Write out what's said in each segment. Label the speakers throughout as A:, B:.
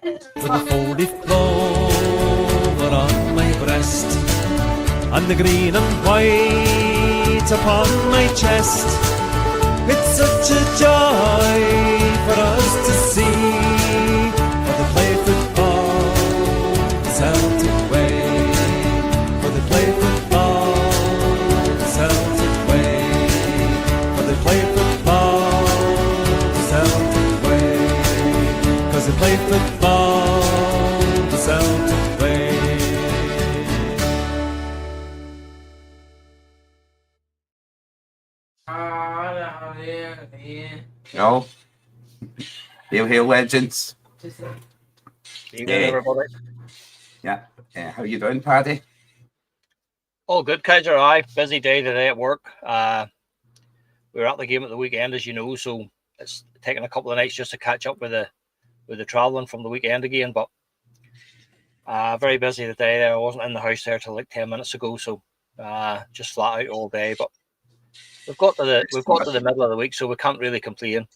A: With the four-leaf clover on my breast, and the green and white upon my chest. It's such a joy for us to see, for they play football the Celtic way, for they play football the Celtic way, for they play football the Celtic way, 'cause they play football the Celtic way.
B: No. Hail, hail, legends.
C: Evening, everybody.
B: Yeah. How you doing, Paddy?
C: All good, Kaiser. Aye, busy day today at work. We were at the game at the weekend, as you know, so it's taken a couple of nights just to catch up with the travelling from the weekend again. But very busy today. I wasn't in the house there till like 10 minutes ago, so just flat out all day. But we've got to the middle of the week, so we can't really complain.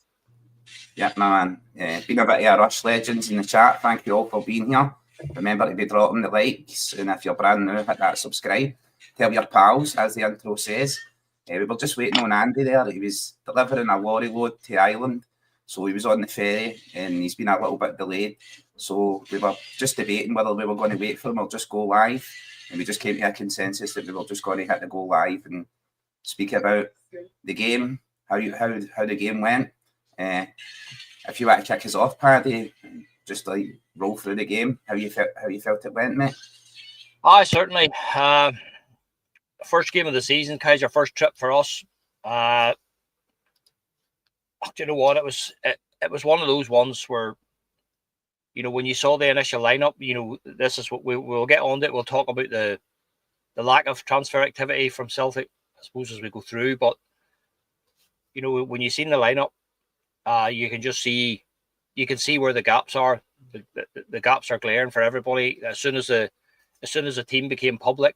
B: Yeah, my man. Been a bit of a rush, legends in the chat. Thank you all for being here. Remember to be dropping the likes, and if you're brand new, hit that subscribe. Tell your pals, as the intro says. We were just waiting on Andy there. He was delivering a lorry load to Ireland, so he was on the ferry, and he's been a little bit delayed. So we were just debating whether we were going to wait for him or just go live, and we just came to a consensus that we were just going to hit the go live and speak about the game, how the game went. If you want to kick us off, Paddy, just like roll through the game, how you felt it went, mate?
C: Aye, certainly. First game of the season, Kaiser, first trip for us. Do you know what? It was one of those ones where, you know, when you saw the initial lineup, you know, this is what we'll get on to it. We'll talk about the lack of transfer activity from Celtic, I suppose, as we go through. But, you know, when you've seen the lineup, you can just see, where the gaps are. The gaps are glaring for everybody. As soon as the team became public,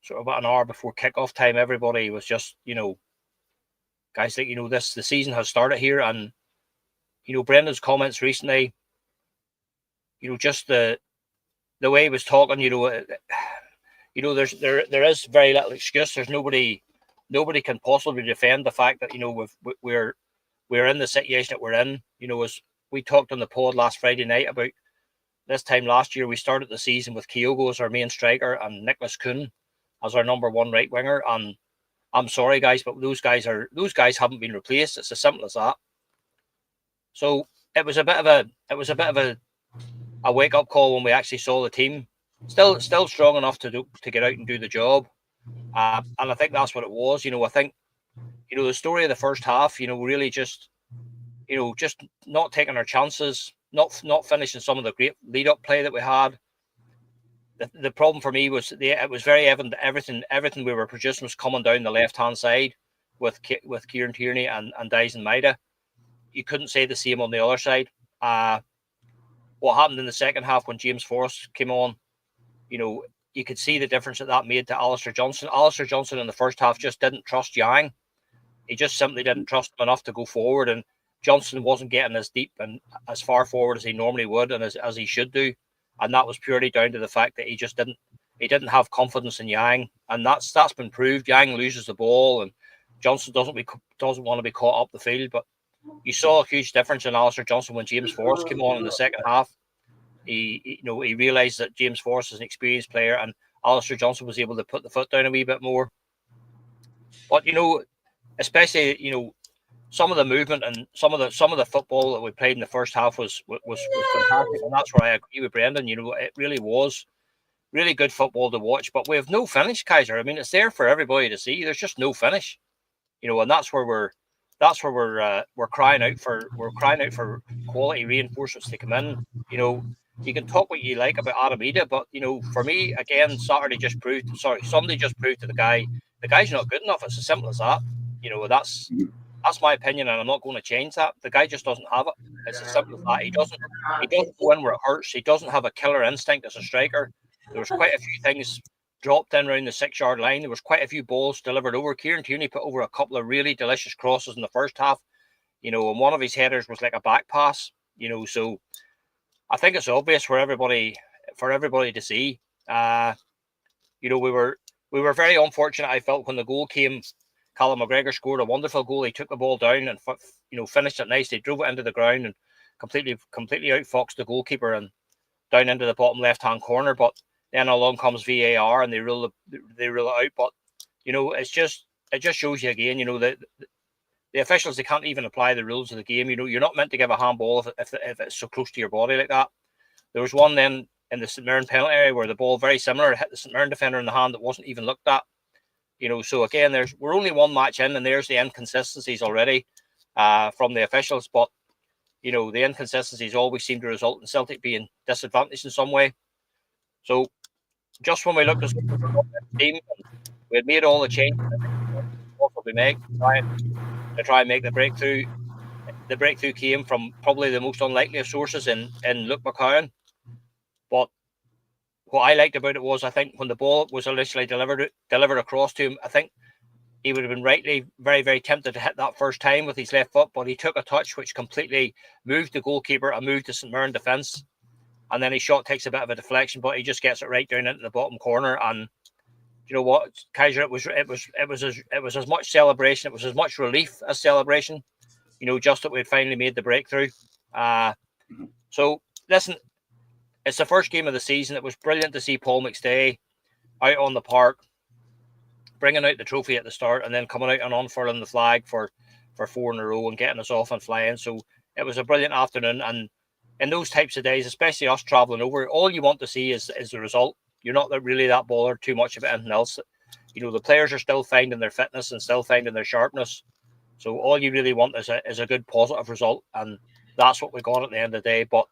C: sort of about an hour before kickoff time, everybody was just, you know, guys think, you know, the season has started here. And, you know, Brendan's comments recently, you know, just the way he was talking, you know, there is very little excuse. There's nobody can possibly defend the fact that, you know, we're in the situation that we're in. You know, as we talked on the pod last Friday night about this time last year, we started the season with Kyogo as our main striker and Nicholas Kuhn as our number one right winger. And I'm sorry, guys, but those guys haven't been replaced. It's as simple as that. So it was a bit of a wake up call when we actually saw the team still strong enough to get out and do the job. And I think that's what it was. You know, I think, you know, the story of the first half, you know, really just not taking our chances, not finishing some of the great lead up play that we had. The problem for me was it was very evident that everything we were producing was coming down the left hand side with Kieran Tierney and Dyson Maida. You couldn't say the same on the other side. What happened in the second half when James Forrest came on, you know, you could see the difference that made to Alistair Johnson. Alistair Johnson in the first half just didn't trust Yang. He just simply didn't trust him enough to go forward, and Johnson wasn't getting as deep and as far forward as he normally would and as he should do. And that was purely down to the fact that he didn't have confidence in Yang, and that's been proved. Yang loses the ball, and Johnson doesn't want to be caught up the field. But you saw a huge difference in Alistair Johnson when James Forrest came on in the second half. He realised that James Forrest is an experienced player, and Alistair Johnson was able to put the foot down a wee bit more. But, you know, especially, you know, some of the movement and some of the football that we played in the first half was fantastic, and that's where I agree with Brendan. You know, it really was really good football to watch, but we have no finish, Kaiser. I mean, it's there for everybody to see. There's just no finish, you know, and that's where we're crying out for quality reinforcements to come in. You know, you can talk what you like about Aramida, but, you know, for me, again, Sunday just proved to the guy's not good enough. It's as simple as that. You know, that's my opinion, and I'm not going to change that. The guy just doesn't have it. It's as simple as that. He doesn't go in where it hurts. He doesn't have a killer instinct as a striker. There was quite a few things dropped in around the 6-yard line. There was quite a few balls delivered over. Kieran Tierney put over a couple of really delicious crosses in the first half, you know, and one of his headers was like a back pass, you know. So I think it's obvious for everybody to see. You know, we were very unfortunate. I felt when the goal came, Callum McGregor scored a wonderful goal. He took the ball down and finished it nicely. Drove it into the ground and completely outfoxed the goalkeeper and down into the bottom left hand corner. But then along comes VAR and they rule it out. But you know, it just shows you again. You know, that the officials, they can't even apply the rules of the game. You know, you're not meant to give a handball if it's so close to your body like that. There was one then in the St Mirren penalty area where the ball very similar hit the St Mirren defender in the hand that wasn't even looked at. You know, so again, we're only one match in, and there's the inconsistencies already from the officials. But you know, the inconsistencies always seem to result in Celtic being disadvantaged in some way. So just when we looked at the team, we had made all the changes possibly make to try and make the breakthrough. The breakthrough came from probably the most unlikely of sources in Luke McCowan. But what I liked about it was, I think when the ball was initially delivered across to him, I think he would have been rightly very, very tempted to hit that first time with his left foot, but he took a touch which completely moved the goalkeeper and moved the St Mirren defence. And then his shot takes a bit of a deflection, but he just gets it right down into the bottom corner. And you know what, Kaiser, it was as much celebration, it was as much relief as celebration. You know, just that we'd finally made the breakthrough. So listen, it's the first game of the season. It was brilliant to see Paul McStay out on the park, bringing out the trophy at the start, and then coming out and unfurling the flag for 4 in a row and getting us off and flying. So it was a brilliant afternoon. And in those types of days, especially us travelling over, all you want to see is the result. You're not really that bothered too much about anything else. You know, the players are still finding their fitness and still finding their sharpness. So all you really want is a good positive result, and that's what we got at the end of the day. But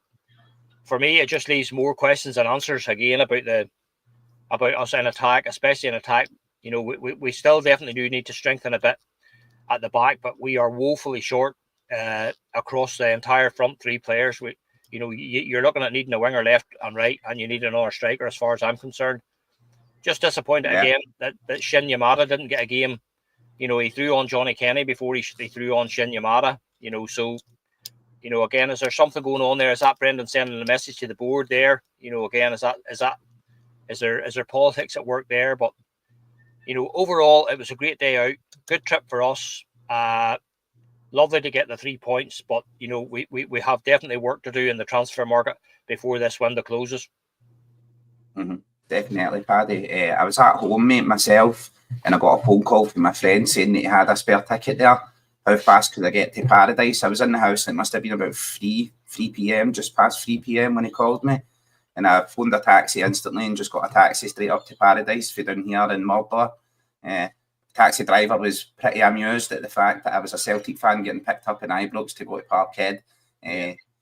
C: for me, it just leaves more questions than answers again about us in attack, especially in attack. You know, we still definitely do need to strengthen a bit at the back, but we are woefully short across the entire front three players. You're looking at needing a winger left and right, and you need another striker as far as I'm concerned. Just disappointed again that Shin Yamada didn't get a game. You know, he threw on Johnny Kenny before he threw on Shin Yamada. You know, so, you know, again, is there something going on there? Is that Brendan sending a message to the board there? You know, again, is there politics at work there? But, you know, overall, it was a great day out. Good trip for us. Lovely to get the 3 points, but, you know, we have definitely work to do in the transfer market before this window closes.
B: Mm-hmm. Definitely, Paddy. I was at home, mate, myself, and I got a phone call from my friend saying that he had a spare ticket there. How fast could I get to Paradise? I was in the house, and it must have been about 3 p.m, just past 3 p.m. when he called me. And I phoned a taxi instantly and just got a taxi straight up to Paradise for down here in Murdoch. Taxi driver was pretty amused at the fact that I was a Celtic fan getting picked up in Ibrox to go to Parkhead.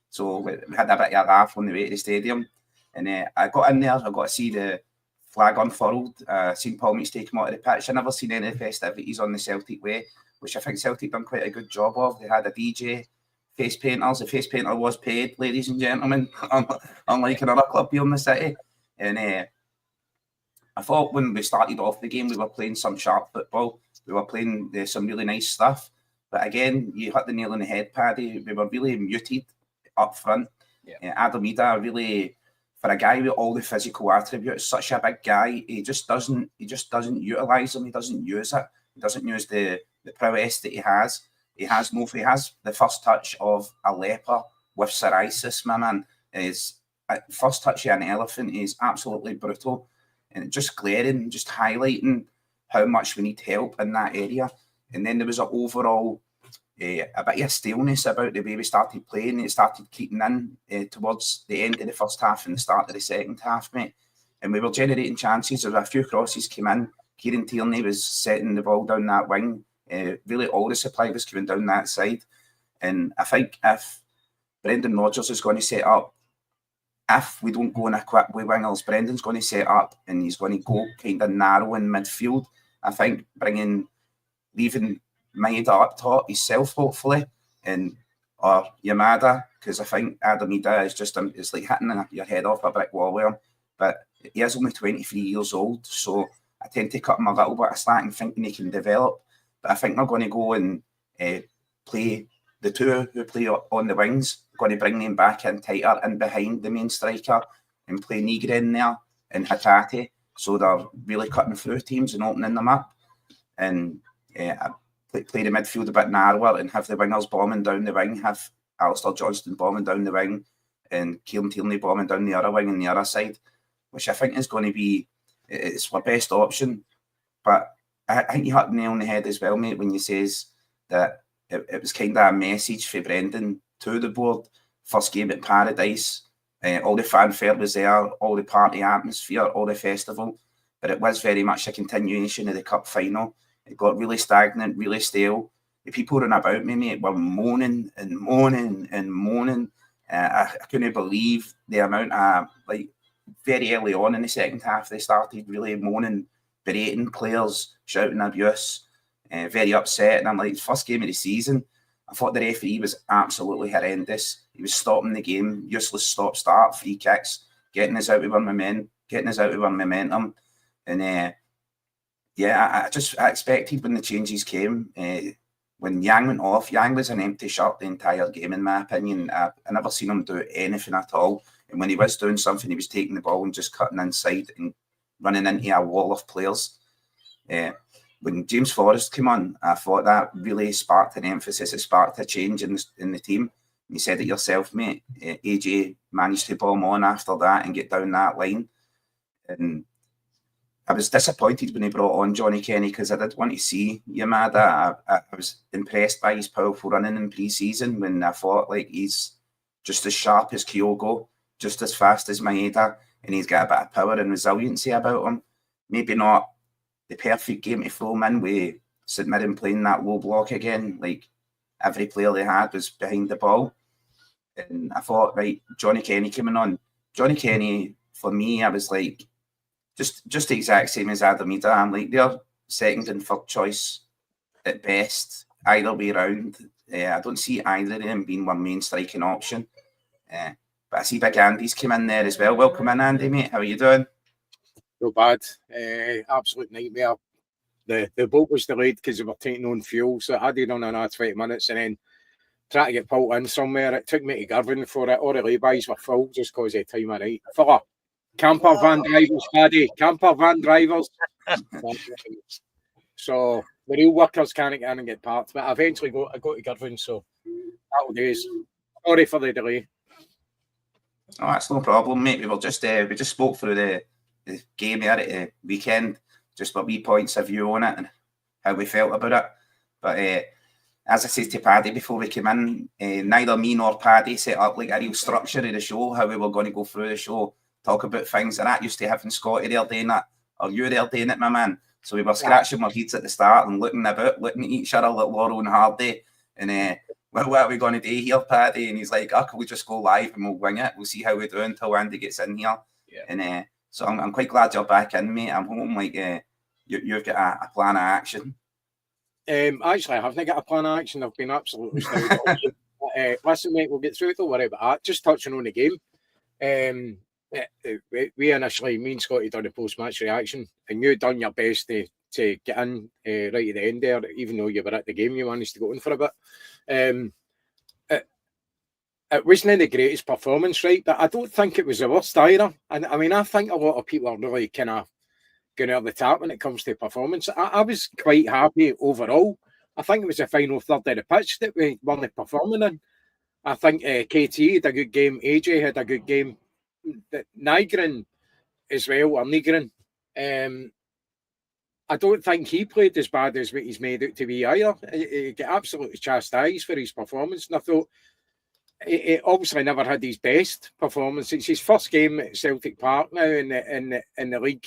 B: So we had a bit of a laugh on the way to the stadium. And I got in there, I got to see the flag unfurled, seen Paul McStay come out of the pitch. I never seen any of the festivities on the Celtic way, which I think Celtic done quite a good job of. They had a DJ, face painters. The face painter was paid, ladies and gentlemen, unlike another club here in the city. And I thought when we started off the game, we were playing some sharp football. We were playing some really nice stuff. But again, you hit the nail on the head, Paddy. We were really muted up front. Adam Ida really, for a guy with all the physical attributes, such a big guy, he just doesn't utilise them. He doesn't use it. He doesn't use the prowess that he has. He has the first touch of a leper with psoriasis, my man. His first touch of an elephant is absolutely brutal. And just glaring, just highlighting how much we need help in that area. And then there was an overall a bit of staleness about the way we started playing. It started creeping in towards the end of the first half and the start of the second half, mate. And we were generating chances. There were a few crosses came in. Kieran Tierney was setting the ball down that wing. Really, all the supply was coming down that side. And I think if Brendan Rodgers is going to set up, if we don't go in a quick way wingers, Brendan's going to set up and he's going to go kind of narrow in midfield. I think leaving Maeda up top himself, hopefully, or Yamada, because I think Adam Ida is just it's like hitting your head off a brick wall with him. But he is only 23 years old, so I tend to cut him a little bit of slack and thinking he can develop. But I think they're going to go and play the two who play on the wings, going to bring them back in tighter and behind the main striker and play Nigren there and Hatate. So they're really cutting through teams and opening them up. And play the midfield a bit narrower and have the wingers bombing down the wing, have Alistair Johnston bombing down the wing and Kieran Tierney bombing down the other wing on the other side, which I think is going to be, it's our best option. But I think you hit the nail on the head as well, mate, when you says that it was kind of a message for Brendan to the board. First game at Paradise, all the fanfare was there, all the party atmosphere, all the festival, but it was very much a continuation of the cup final. It got really stagnant, really stale. The people running about me, mate, were moaning and moaning and moaning. I couldn't believe the amount of, like, very early on in the second half, they started really moaning, berating players, shouting abuse, very upset. And I'm like, first game of the season, I thought the referee was absolutely horrendous. He was stopping the game, useless stop-start, free kicks, getting us out of our momentum. And I expected when the changes came, when Yang went off, Yang was an empty shirt the entire game, in my opinion. I never seen him do anything at all. And when he was doing something, he was taking the ball and just cutting inside and running into a wall of players. When James Forrest came on, I thought that really sparked an emphasis. It sparked a change in the team. You said it yourself, mate. AJ managed to bomb on after that and get down that line. And I was disappointed when he brought on Johnny Kenny because I did want to see Yamada. I was impressed by his powerful running in pre-season when I thought, like, he's just as sharp as Kyogo, just as fast as Maeda, and he's got a bit of power and resiliency about him. Maybe not the perfect game to throw him in with St Mirren playing that low block again. Like, every player they had was behind the ball. And I thought, right, Johnny Kenny coming on. Johnny Kenny, for me, I was like, just the exact same as Adam Ida. I'm like, they're second and third choice at best, either way round. I don't see either of them being one main striking option. But I see Big Andy's come in there as well. Welcome in, Andy, mate. How are you doing?
D: No bad. Absolute nightmare. The boat was delayed because they were taking on fuel, so I had it on another 20 minutes and then try to get pulled in somewhere. It took me to Girvan for it. All the laybys were full just because of the time of night. Fella, camper van drivers, Paddy. Camper van drivers. So the real workers can't get in and get parked. But I eventually I go to Girvan, so that'll do. Sorry for the delay.
B: Oh, that's no problem, mate. We just spoke through the game there at the weekend, just for wee points of view on it and how we felt about it. But as I said to Paddy before we came in, neither me nor Paddy set up like a real structure of the show, how we were going to go through the show, talk about things. And that used to having Scotty there doing that, or you there doing it, my man. So we were scratching our heads at the start and looking at each other like Laurel and Hardy. And what are we going to do here, Paddy? And he's like, oh, can we just go live and we'll wing it? We'll see how we do until Andy gets in here. Yeah. And so I'm quite glad you're back in, mate. I'm hoping like you've got a plan of action.
D: Actually, I haven't got a plan of action. I've been absolutely listen, mate, we'll get through it. Don't worry about that. Just touching on the game. We initially, me and Scotty done a post-match reaction, and you done your best to get in right at the end there, even though you were at the game, you managed to go in for a bit. It wasn't the greatest performance, right? But I don't think it was the worst either. And I mean, I think a lot of people are really kind of going over the top when it comes to performance. I was quite happy overall. I think it was the final third of the pitch that we weren't performing in. I think KT had a good game. AJ had a good game. Nigren as well, or Nigren. I don't think he played as bad as what he's made out to be either. He got absolutely chastised for his performance. And I thought, he obviously never had his best performance. It's his first game at Celtic Park now in the league.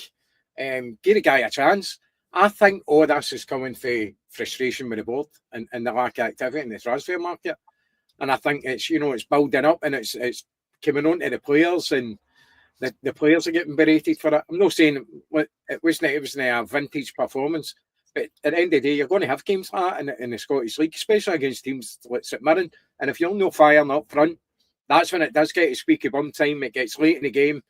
D: Give the guy a chance. I think all this is coming for frustration with the board and the lack of activity in the transfer market. And I think it's it's building up and it's coming on to the players, and the players are getting berated for it. I'm not saying it wasn't a vintage performance, but at the end of the day, you're going to have games like that in the Scottish League, especially against teams like St Mirren. And if you're not firing up front, that's when it does get to squeaky bum time. It gets late in the game,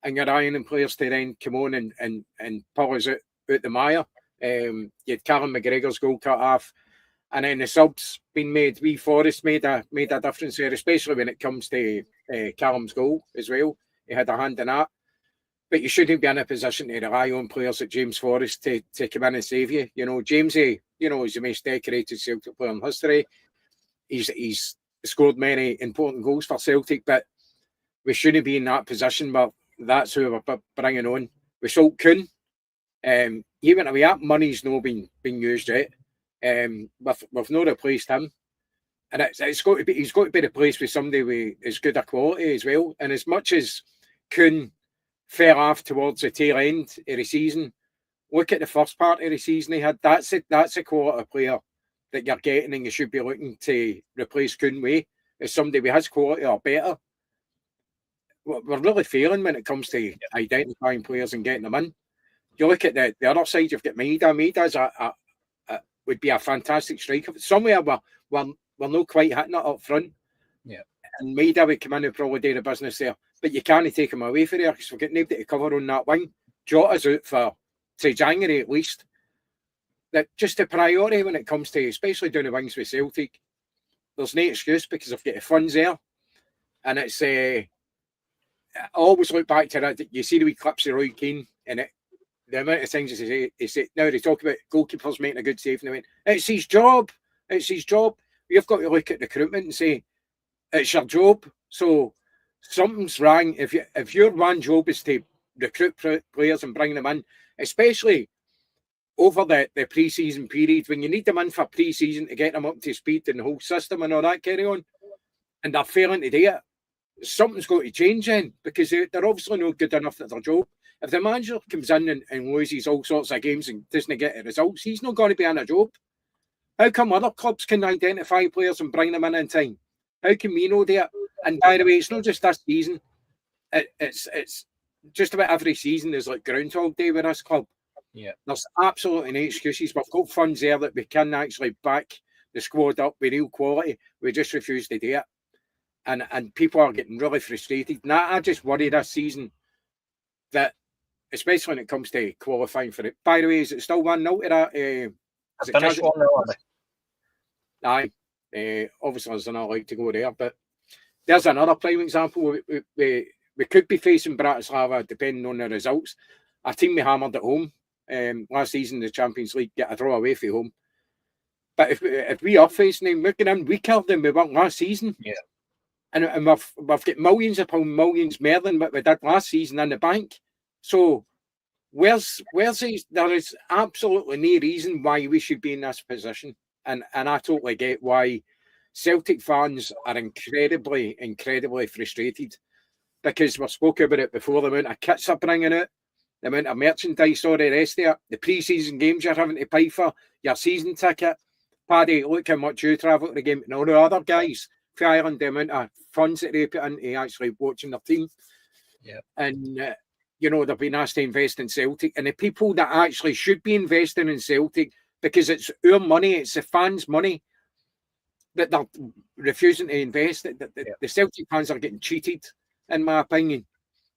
D: and you're ironing players to then come on and pull us out the mire. You had Callum McGregor's goal cut off. And then the subs been made. We Forrest made a difference there, especially when it comes to Callum's goal as well. He had a hand in that. But you shouldn't be in a position to rely on players like James Forrest to come in and save you. You know, Jamesy, you know, is the most decorated Celtic player in history. He's scored many important goals for Celtic, but we shouldn't be in that position. But that's who we're bringing on. We sold Kuhn. He went away. That money's not been used yet. We've not replaced him, and he's got to be replaced with somebody with as good a quality as well. And as much as Kuhn fell off towards the tail end of the season, look at the first part of the season he had. That's a quality player that you're getting, and you should be looking to replace Kuhn with as somebody with his quality or better. We're really failing when it comes to identifying players and getting them in. You look at the other side, you've got Maida. Maida's would be a fantastic striker. Somewhere we're not quite hitting it up front.
C: Yeah.
D: And Maida would come in and probably do the business there. But you can't take him away from there because we've got nobody to cover on that wing. Jota's out for, say, January at least. That just the priority when it comes to, especially down the wings with Celtic, there's no excuse because I've got the funds there. And it's, I always look back to that. You see the wee clips of Roy Keane and the amount of things he said, now they talk about goalkeepers making a good save and they went, it's his job. It's his job. You've got to look at recruitment and say, it's your job. So something's wrong. If your one job is to recruit players and bring them in, especially over the pre-season period, when you need them in for pre-season to get them up to speed and the whole system and all that carry on, and they're failing to do it, something's got to change then, because they're obviously not good enough at their job. If the manager comes in and loses all sorts of games and doesn't get the results, he's not going to be in a job. How come other clubs can identify players and bring them in time? How can we know that? And by the way, it's not just this season. It's just about every season. There's like Groundhog Day with this club.
C: Yeah,
D: there's absolutely no excuses. We've got funds there that we can actually back the squad up with real quality. We just refuse to do it. And people are getting really frustrated. And I just worry this season that, especially when it comes to qualifying for it. By the way, is it still 1-0 to that?
C: Finished 1-0.
D: Aye. Obviously, there's another like to go there. But there's another prime example. We could be facing Bratislava, depending on the results. A team we hammered at home. Last season, the Champions League, get a draw away from home. But if we are facing them, we're getting in weaker than we were last season.
C: Yeah.
D: And we've got millions upon millions more than what we did last season in the bank. So where's these? There is absolutely no reason why we should be in this position. And I totally get why Celtic fans are incredibly frustrated, because we spoke about it before, the amount of kits are bringing out, the amount of merchandise, all the rest of it, the pre-season games you're having to pay for, your season ticket. Paddy, look how much you travel to the game, and all the other guys for Ireland, the amount of funds that they put into actually watching their team.
C: Yeah. And,
D: they've been asked to invest in Celtic, and the people that actually should be investing in Celtic, because it's our money, it's the fans' money, that they're refusing to invest. The Celtic fans are getting cheated, in my opinion.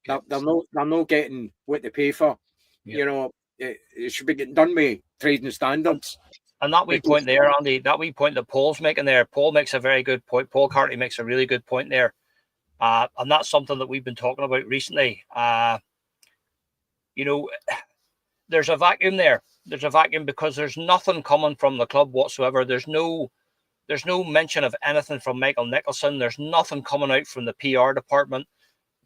D: They're not getting what they pay for. Yeah. It should be getting done with trading standards.
C: And that wee point there, Andy, that wee point that Paul's making there, Paul makes a very good point. Paul Carty makes a really good point there. And that's something that we've been talking about recently. There's a vacuum there. There's a vacuum because there's nothing coming from the club whatsoever. There's no mention of anything from Michael Nicholson. There's nothing coming out from the PR department.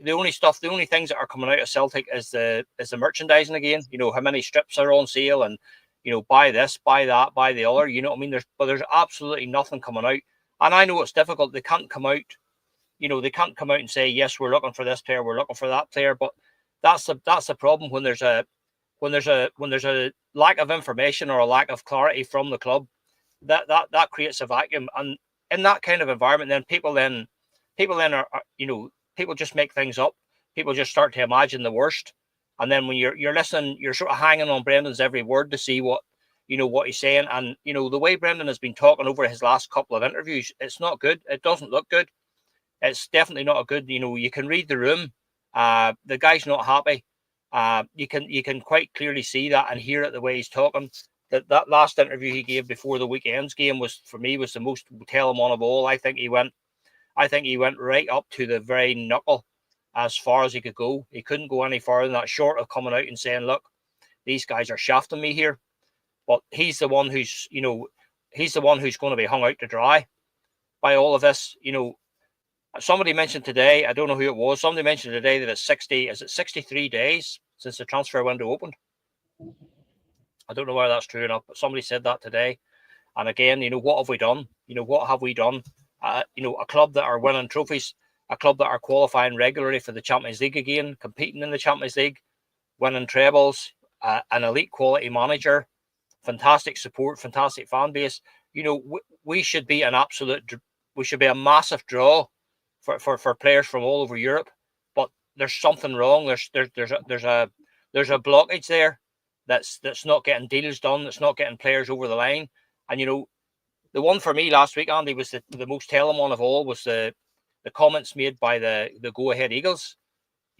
C: The only things that are coming out of Celtic is the merchandising again. How many strips are on sale and buy this, buy that, buy the other. You know what I mean? There's absolutely nothing coming out. And I know it's difficult. They can't come out. They can't come out and say, yes, we're looking for this player, we're looking for that player. But that's the problem when there's a lack of information or a lack of clarity from the club. That creates a vacuum. And in that kind of environment, then people are people just make things up. People just start to imagine the worst. And then when you're listening, you're sort of hanging on Brendan's every word to see what he's saying. And, the way Brendan has been talking over his last couple of interviews, it's not good. It doesn't look good. It's definitely not a good, you can read the room. The guy's not happy. You can quite clearly see that and hear it the way he's talking. that last interview he gave before the weekend's game was, for me, was the most telling one of all. I think he went right up to the very knuckle as far as he could go. He couldn't go any further than that, short of coming out and saying, look, these guys are shafting me here. But he's the one who's, he's the one who's going to be hung out to dry by all of this. Somebody mentioned today, I don't know who it was, somebody mentioned today that it's 63 days since the transfer window opened. I don't know whether that's true enough, but somebody said that today. And again, what have we done? What have we done? A club that are winning trophies, a club that are qualifying regularly for the Champions League again, competing in the Champions League, winning trebles, an elite quality manager, fantastic support, fantastic fan base. We should be a massive draw for players from all over Europe. But there's something wrong. There's a blockage there. That's not getting deals done. That's not getting players over the line. And the one for me last week, Andy, was the most telling one of all was the comments made by the Go Ahead Eagles.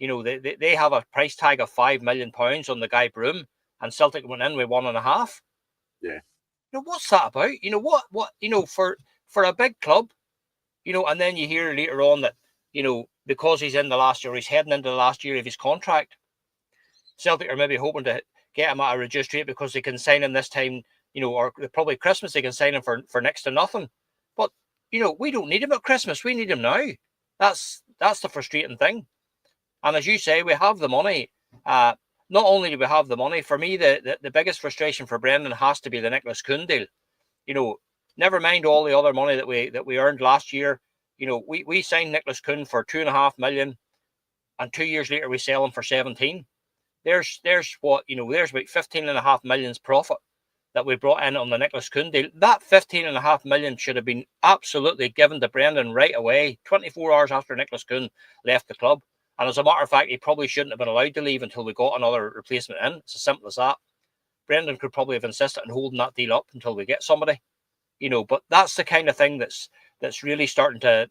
C: They have a price tag of £5 million on the guy Broom, and Celtic went in with 1.5.
D: Yeah.
C: What's that about? What for a big club, and then you hear later on that because he's in the last year, he's heading into the last year of his contract. Celtic are maybe hoping to get him at a reduced rate because they can sign him this time, or probably Christmas they can sign him for next to nothing. But we don't need him at Christmas. We need him now. That's the frustrating thing. And as you say, we have the money. Not only do we have the money, for me, the biggest frustration for Brendan has to be the Nicholas Kuhn deal. Never mind all the other money that we earned last year. We signed Nicholas Kuhn for $2.5 million, and 2 years later we sell him for 17. There's about 15.5 million's profit that we brought in on the Nicholas Kuhn deal. That 15.5 million should have been absolutely given to Brendan right away, 24 hours after Nicholas Kuhn left the club. And as a matter of fact, he probably shouldn't have been allowed to leave until we got another replacement in. It's as simple as that. Brendan could probably have insisted on holding that deal up until we get somebody. But that's the kind of thing that's really starting to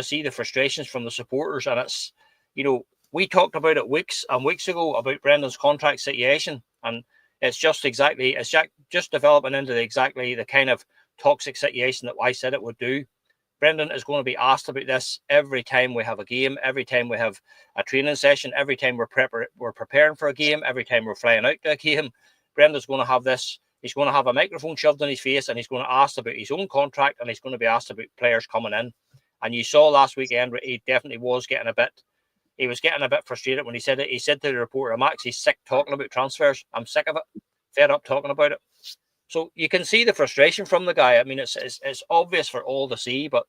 C: see the frustrations from the supporters. And it's, we talked about it weeks and weeks ago about Brendan's contract situation, and it's just developing into the kind of toxic situation that I said it would do. Brendan is going to be asked about this every time we have a game, every time we have a training session, every time we're preparing for a game, every time we're flying out to a game. Brendan's going to have this. He's going to have a microphone shoved in his face, and he's going to ask about his own contract, and he's going to be asked about players coming in. And you saw last weekend he definitely was getting a bit. He was getting a bit frustrated when he said it. He said to the reporter, "Max, he's sick talking about transfers. I'm sick of it. Fed up talking about it." So you can see the frustration from the guy. I mean, it's obvious for all to see, but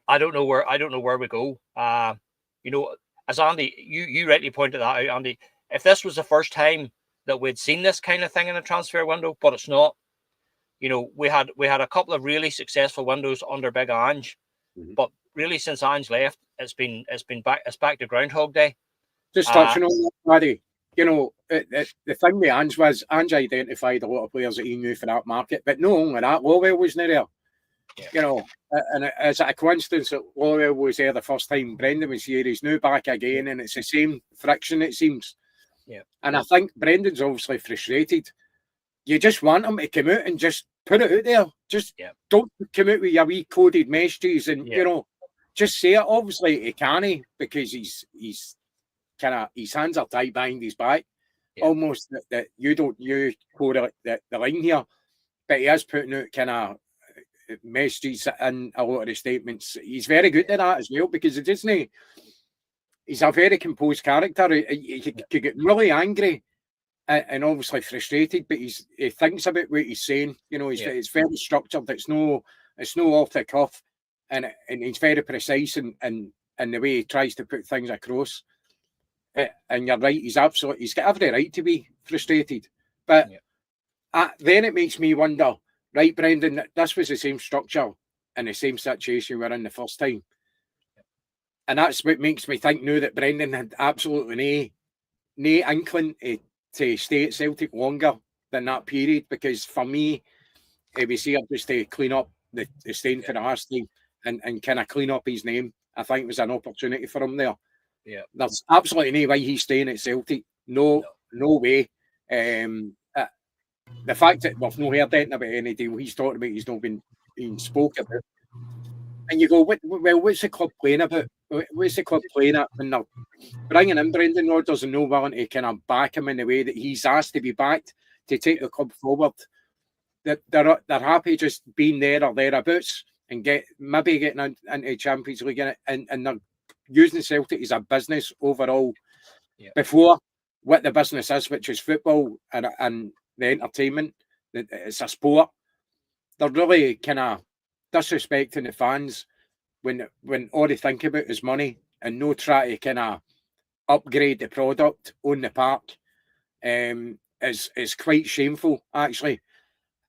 C: I don't know where we go. As Andy, you rightly pointed that out, Andy. If this was the first time that we'd seen this kind of thing in a transfer window, but it's not. We had a couple of really successful windows under Big Ange, but really since Ange left, it's back to Groundhog Day.
D: Just touching on that, Paddy. The thing with Ange was Ange identified a lot of players that he knew for that market, but not only that, Lowell wasn't there. Yeah. And it's a coincidence that Lowell was there the first time Brendan was here. He's now back again, and it's the same friction, it seems.
C: Yeah.
D: And I think Brendan's obviously frustrated. You just want him to come out and just put it out there. Just don't come out with your wee coded messages and just say it. Obviously he can't, because he's kind of, his hands are tied behind his back. Almost that you code the line here, but he is putting out kind of messages in a lot of the statements. He's very good at that as well, because it isn't. He's a very composed character. He could get really angry and obviously frustrated, but he thinks about what he's saying. It's very structured. It's no off the cuff, and he's very precise in the way he tries to put things across. And you're right. He's got every right to be frustrated. But then it makes me wonder. Right, Brendan, this was the same structure and the same situation we were in the first time. And that's what makes me think now that Brendan had absolutely no inkling to stay at Celtic longer than that period, because for me, he was here just to clean up the stain for the last time and kind of clean up his name. I think it was an opportunity for him there.
C: Yeah.
D: There's absolutely no way he's staying at Celtic. No way. the fact that we've not heard anything about any deal he's talking about, he's not been spoken about. And you go, what's the club playing about? What's the club playing at when they're bringing in Brendan Rodgers and no willing to kind of back him in the way that he's asked to be backed to take the club forward? That they're happy just being there or thereabouts and maybe getting into Champions League and they're using Celtic as a business overall before what the business is, which is football and the entertainment. It's a sport. They're really kind of disrespecting the fans when all they think about is money and no try to kind of upgrade the product on the park. Is quite shameful, actually.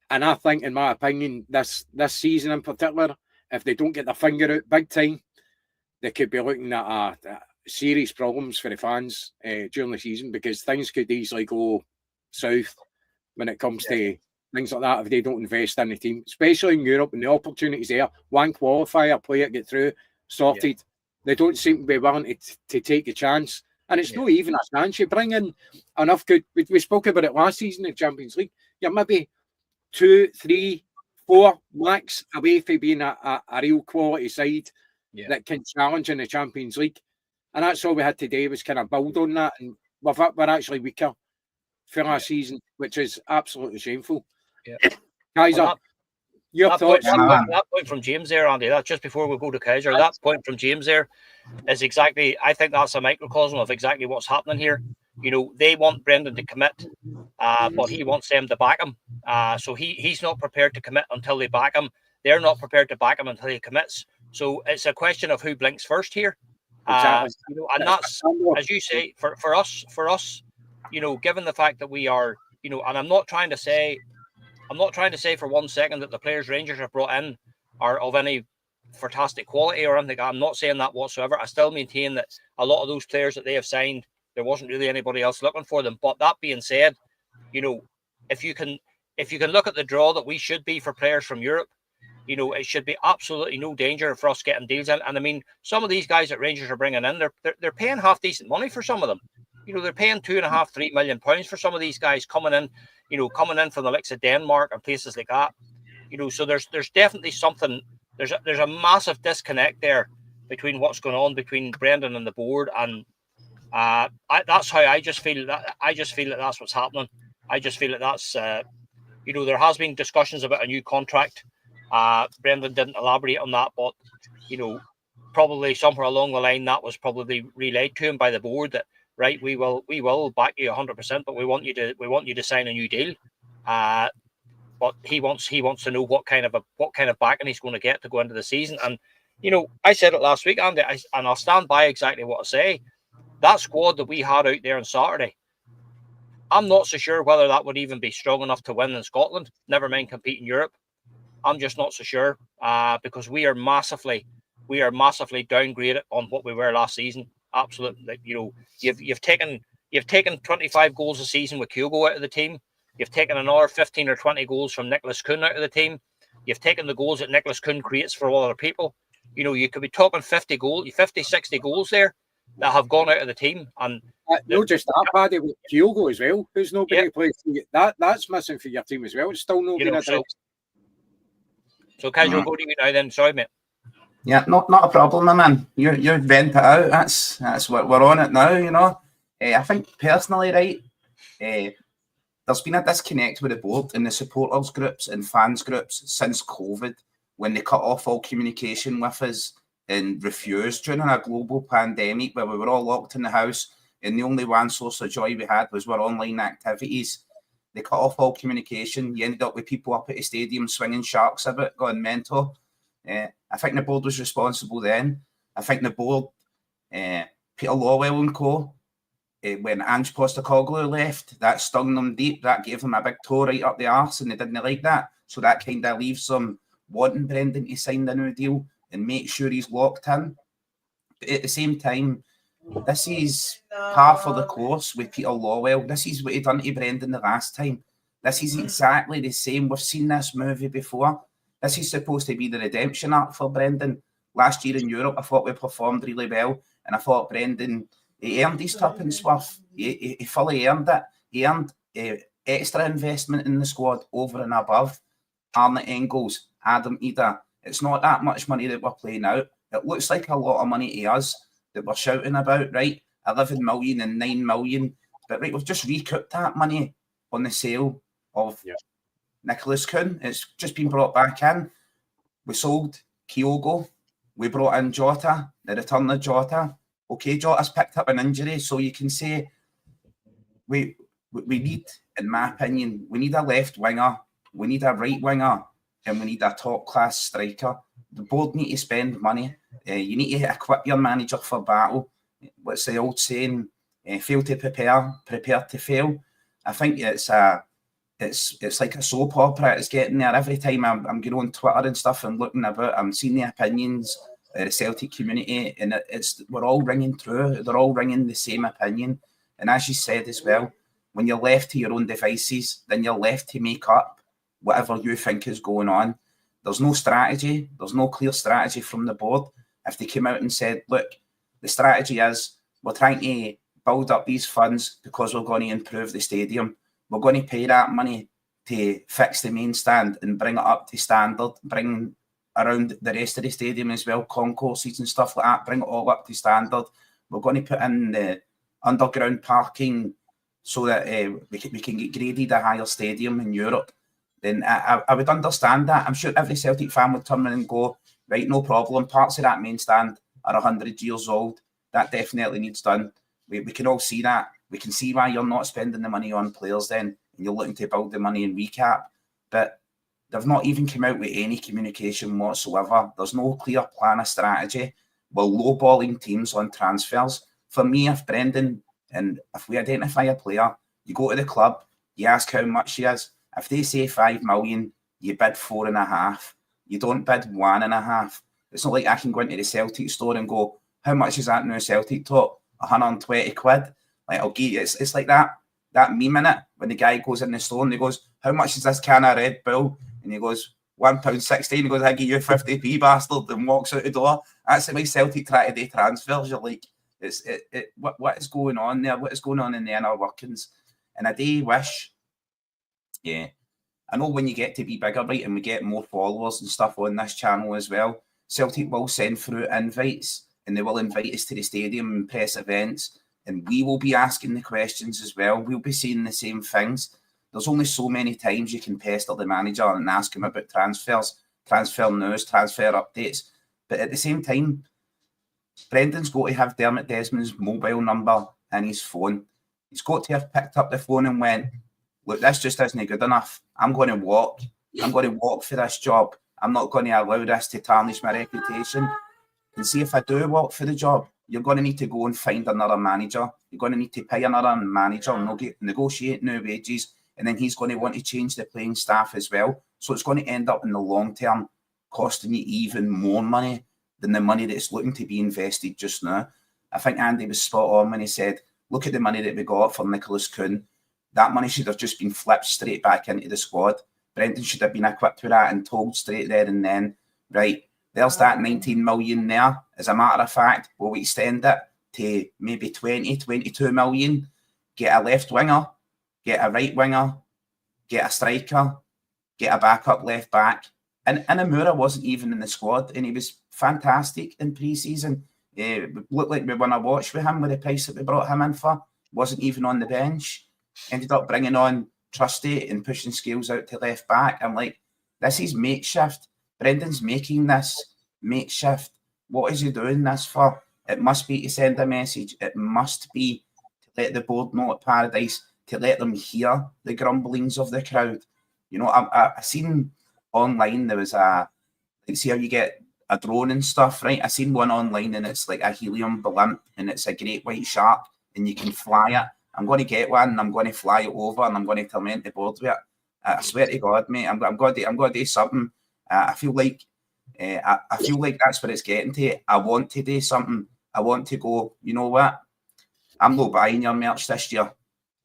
D: And I think, in my opinion, this season in particular, if they don't get their finger out big time, they could be looking at serious problems for the fans during the season, because things could easily go south when it comes to things like that if they don't invest in the team, especially in Europe, and the opportunities there. One qualifier player get through, sorted. They don't seem to be willing to take a chance. And it's not even a chance. You bring in enough good... We spoke about it last season in Champions League. You're maybe 2, 3, 4 max away from being a real quality side that can challenge in the Champions League. And that's all we had today, was kind of build on that. And we're actually weaker for last season, which is absolutely shameful. Kaiser, your thoughts?
C: That point from James there, Andy, that just before we go to Kaiser, that point from James there is exactly, I think that's a microcosm of exactly what's happening here. You know, they want Brendan to commit, but he wants them to back him. So he's not prepared to commit until they back him. They're not prepared to back him until he commits. So it's a question of who blinks first here.
D: Exactly.
C: You know, and that's, as you say, for us, you know, given the fact that we are, you know, and I'm not trying to say for 1 second that the players Rangers have brought in are of any fantastic quality or anything. I'm not saying that whatsoever. I still maintain that a lot of those players that they have signed, there wasn't really anybody else looking for them. But that being said, you know, if you can look at the draw that we should be for players from Europe, you know, it should be absolutely no danger for us getting deals in. And I mean, some of these guys that Rangers are bringing in, they're paying half decent money for some of them. You know, they're paying £2.5–3 million for some of these guys coming in from the likes of Denmark and places like that. You know, so there's definitely something. There's a massive disconnect there between what's going on between Brendan and the board, and that's how I just feel that. I just feel that that's what's happening. I just feel that that's you know, there has been discussions about a new contract. Brendan didn't elaborate on that, but you know, probably somewhere along the line that was probably relayed to him by the board that, right, we will back you 100%, but we want you to sign a new deal. But he wants to know what kind of backing he's going to get to go into the season. And you know, I said it last week, Andy, and I'll stand by exactly what I say. That squad that we had out there on Saturday, I'm not so sure whether that would even be strong enough to win in Scotland, never mind compete in Europe. I'm just not so sure, because we are massively downgraded on what we were last season. Absolutely, you know, you've taken 25 goals a season with Kyogo out of the team. You've taken another 15 or 20 goals from Nicholas Kuhn out of the team. You've taken the goals that Nicholas Kuhn creates for other people. You know, you could be talking 50, 60 goals there that have gone out of the team. And
D: not just that, Paddy, with Kyogo as well, who's nobody plays. That's missing for your team as well. It's still not being addressed.
C: So Casual, go to you now then. Sorry, mate.
B: Yeah, not a problem, my man. You vent it out. That's what we're on it now, you know. I think personally, right, there's been a disconnect with the board and the supporters groups and fans groups since COVID, when they cut off all communication with us and refused during a global pandemic where we were all locked in the house and the only one source of joy we had was our online activities. They cut off all communication. You ended up with people up at the stadium swinging sharks a bit, going mental. I think the board was responsible then. I think the board, Peter Lawwell and co., when Ange Postecoglou left, that stung them deep. That gave them a big toe right up the arse, and they didn't like that. So that kind of leaves them wanting Brendan to sign the new deal and make sure he's locked in. But at the same time, this is par for the course with Peter Lawwell. This is what he done to Brendan the last time. This is exactly the same. We've seen this movie before. This is supposed to be the redemption arc for Brendan. Last year in Europe, I thought we performed really well, and I thought Brendan, he earned his tuppence worth. He fully earned it. He earned extra investment in the squad over and above Arnott Engels, Adam Ida. It's not that much money that we're playing out. It looks like a lot of money to us that we're shouting about, right? 11 million and 9 million. But right, we've just recouped that money on the sale of Nicholas Kuhn. It's just been brought back in. We sold Kyogo. We brought in Jota, the return of Jota. Okay, Jota's picked up an injury, so you can say we need, in my opinion, we need a left winger, we need a right winger, and we need a top-class striker. The board need to spend money. You need to equip your manager for battle. What's the old saying? Fail to prepare, prepare to fail. I think it's like a soap opera. It's getting there every time I'm going on Twitter and stuff and looking about. I'm seeing the opinions of the Celtic community, and we're all ringing true. They're all ringing the same opinion. And as you said as well, when you're left to your own devices, then you're left to make up whatever you think is going on. There's no strategy. There's no clear strategy from the board. If they came out and said, look, the strategy is we're trying to build up these funds because we're going to improve the stadium. We're going to pay that money to fix the main stand and bring it up to standard, bring around the rest of the stadium as well, concourses and stuff like that, bring it all up to standard. We're going to put in the underground parking so that we can get graded a higher stadium in Europe. Then I would understand that. I'm sure every Celtic fan would turn around and go, right, no problem. Parts of that main stand are 100 years old. That definitely needs done. We can all see that. We can see why you're not spending the money on players then, and you're looking to build the money in recap. But they've not even come out with any communication whatsoever. There's no clear plan of strategy. We're lowballing teams on transfers. For me, if we identify a player, you go to the club, you ask how much he is. If they say 5 million, you bid 4.5. You don't bid 1.5. It's not like I can go into the Celtic store and go, how much is that new Celtic top? 120 quid. Like, I'll give you, it's like that meme in it when the guy goes in the store and he goes, how much is this can of Red Bull? And he goes, £1.16. He goes, I give you 50p, bastard, and walks out the door. That's the way Celtic try to do transfers. You're like, what is going on there? What is going on in the inner workings? And I do wish, I know when you get to be bigger, right, and we get more followers and stuff on this channel as well, Celtic will send through invites and they will invite us to the stadium and press events, and we will be asking the questions as well. We'll be saying the same things. There's only so many times you can pester the manager and ask him about transfers, transfer news, transfer updates. But at the same time, Brendan's got to have Dermot Desmond's mobile number in his phone. He's got to have picked up the phone and went, look, this just isn't good enough. I'm going to walk. I'm going to walk for this job. I'm not going to allow this to tarnish my reputation. And see, if I do walk for the job, you're going to need to go and find another manager. You're going to need to pay another manager and negotiate new wages. And then he's going to want to change the playing staff as well. So it's going to end up in the long term costing you even more money than the money that's looking to be invested just now. I think Andy was spot on when he said, look at the money that we got for Nicholas Kuhn. That money should have just been flipped straight back into the squad. Brendan should have been equipped with that and told straight there and then, right, there's that 19 million there. As a matter of fact, we'll extend it to maybe 20, 22 million. Get a left winger, get a right winger, get a striker, get a backup left back. And Amura wasn't even in the squad, and he was fantastic in pre-season. It looked like we won a watch with him with the price that we brought him in for. Wasn't even on the bench. Ended up bringing on Trusty and pushing Scales out to left back. I'm like, this is makeshift. Brendan's making this makeshift. What is he doing this for? It must be to send a message. It must be to let the board know at Paradise, to let them hear the grumblings of the crowd. You know, I seen online there was see how you get a drone and stuff, right? I seen one online and it's like a helium blimp and it's a great white shark and you can fly it. I'm going to get one and I'm going to fly it over and I'm going to torment the board with it. I swear to God, mate, I'm going to do something. I feel like that's what it's getting to. I want to do something. I want to go, you know what? I'm not buying your merch this year.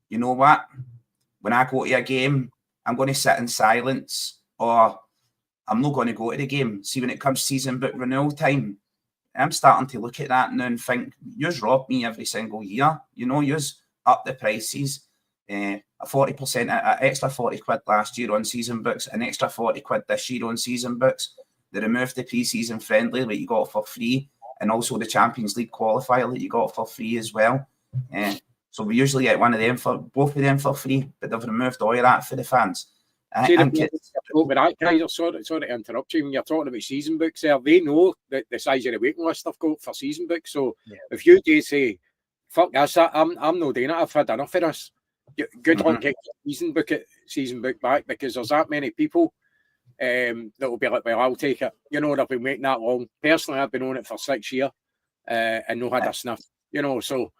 B: You know what? When I go to a game, I'm going to sit in silence, or I'm not going to go to the game. See, when it comes season book renewal time, I'm starting to look at that now and think, yous rob me every single year. You know, yous up the prices. a 40%, an extra 40 quid last year on season books, an extra 40 quid this year on season books. They removed the pre-season friendly that you got for free, and also the Champions League qualifier that you got for free as well. So we usually get one of them for both of them for free, but they've removed all of that for the fans.
D: See, with that, guys, sorry to interrupt you. When you're talking about season books there, they know the size of the waiting list I've got for season books. So if you do say, fuck this, I'm not doing it, I've had enough of this, good luck getting season book back, because there's that many people that will be like, well, I'll take it. You know, they've been waiting that long. Personally, I've been on it for 6 years and no had a sniff. You know, so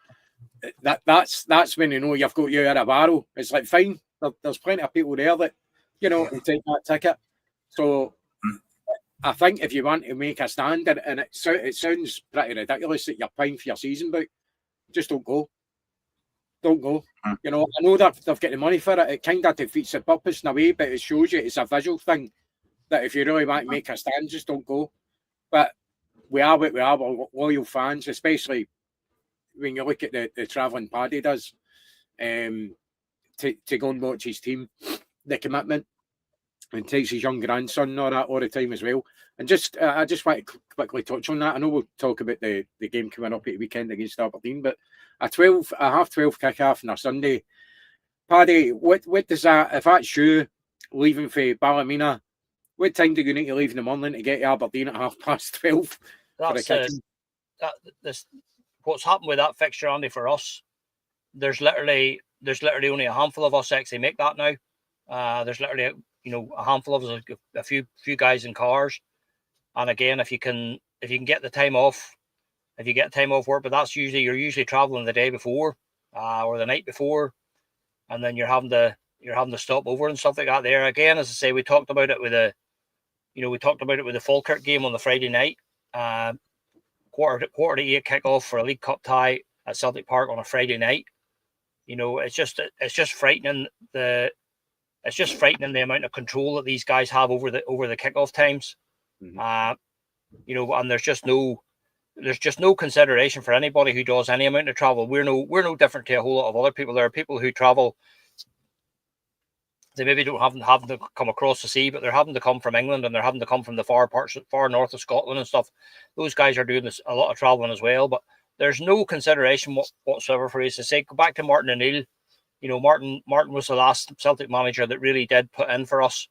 D: that's when you know you've got you at a barrel. It's like, fine, there's plenty of people there that, you know, to take that ticket. So I think if you want to make a stand, and it sounds pretty ridiculous that you're paying for your season book, just don't go. Don't go. You know, I know that they've got the money for it. It kind of defeats the purpose in a way, but it shows you it's a visual thing that if you really want to make a stand, just don't go. But we are what we are. We're loyal fans, especially when you look at the travelling Paddy does to go and watch his team, the commitment, and takes his young grandson and all that all the time as well. And I just want to quickly touch on that. I know we'll talk about the game coming up at the weekend against Aberdeen, but a half-12 kick-off on a Sunday. Paddy, what does that, if that's you leaving for Ballymena, what time do you need to leave in the morning to get to Aberdeen at 12:30?
C: What's happened with that fixture, Andy, for us, there's literally only a handful of us actually make that now. There's literally a handful of us, a few guys in cars, and again, if you can get the time off, if you get time off work, but you're usually traveling the day before or the night before, and then you're having to stop over and stuff like that. There again, as I say, we talked about it with the Falkirk game on the Friday night, quarter to 8 kickoff for a League Cup tie at Celtic Park on a Friday night. It's just frightening the amount of control that these guys have over the kickoff times. And there's just no consideration for anybody who does any amount of travel. We're no different to a whole lot of other people. There are people who travel. They maybe don't have to come across the sea, but they're having to come from England, and they're having to come from the far north of Scotland and stuff. Those guys are doing a lot of traveling as well, but there's no consideration whatsoever for us to say. Go back to Martin O'Neill. Martin was the last Celtic manager that really did put in for us.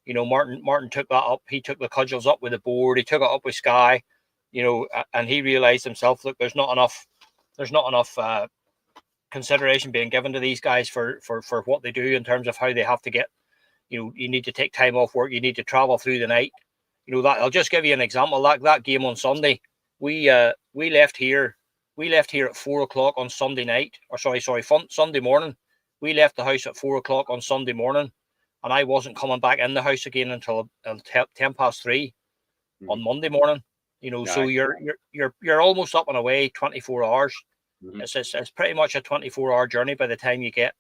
C: Martin took that up. He took the cudgels up with the board. He took it up with Sky. And he realised himself, look, there's not enough consideration being given to these guys for what they do in terms of how they have to get. You need to take time off work. You need to travel through the night. That I'll just give you an example. That game on Sunday, we left here at 4 o'clock on Sunday night, or Sunday morning. We left the house at 4 o'clock on Sunday morning, and I wasn't coming back in the house again until 3:10 on Monday morning. So you're almost up and away 24 hours. It's pretty much a 24-hour journey by the time you get,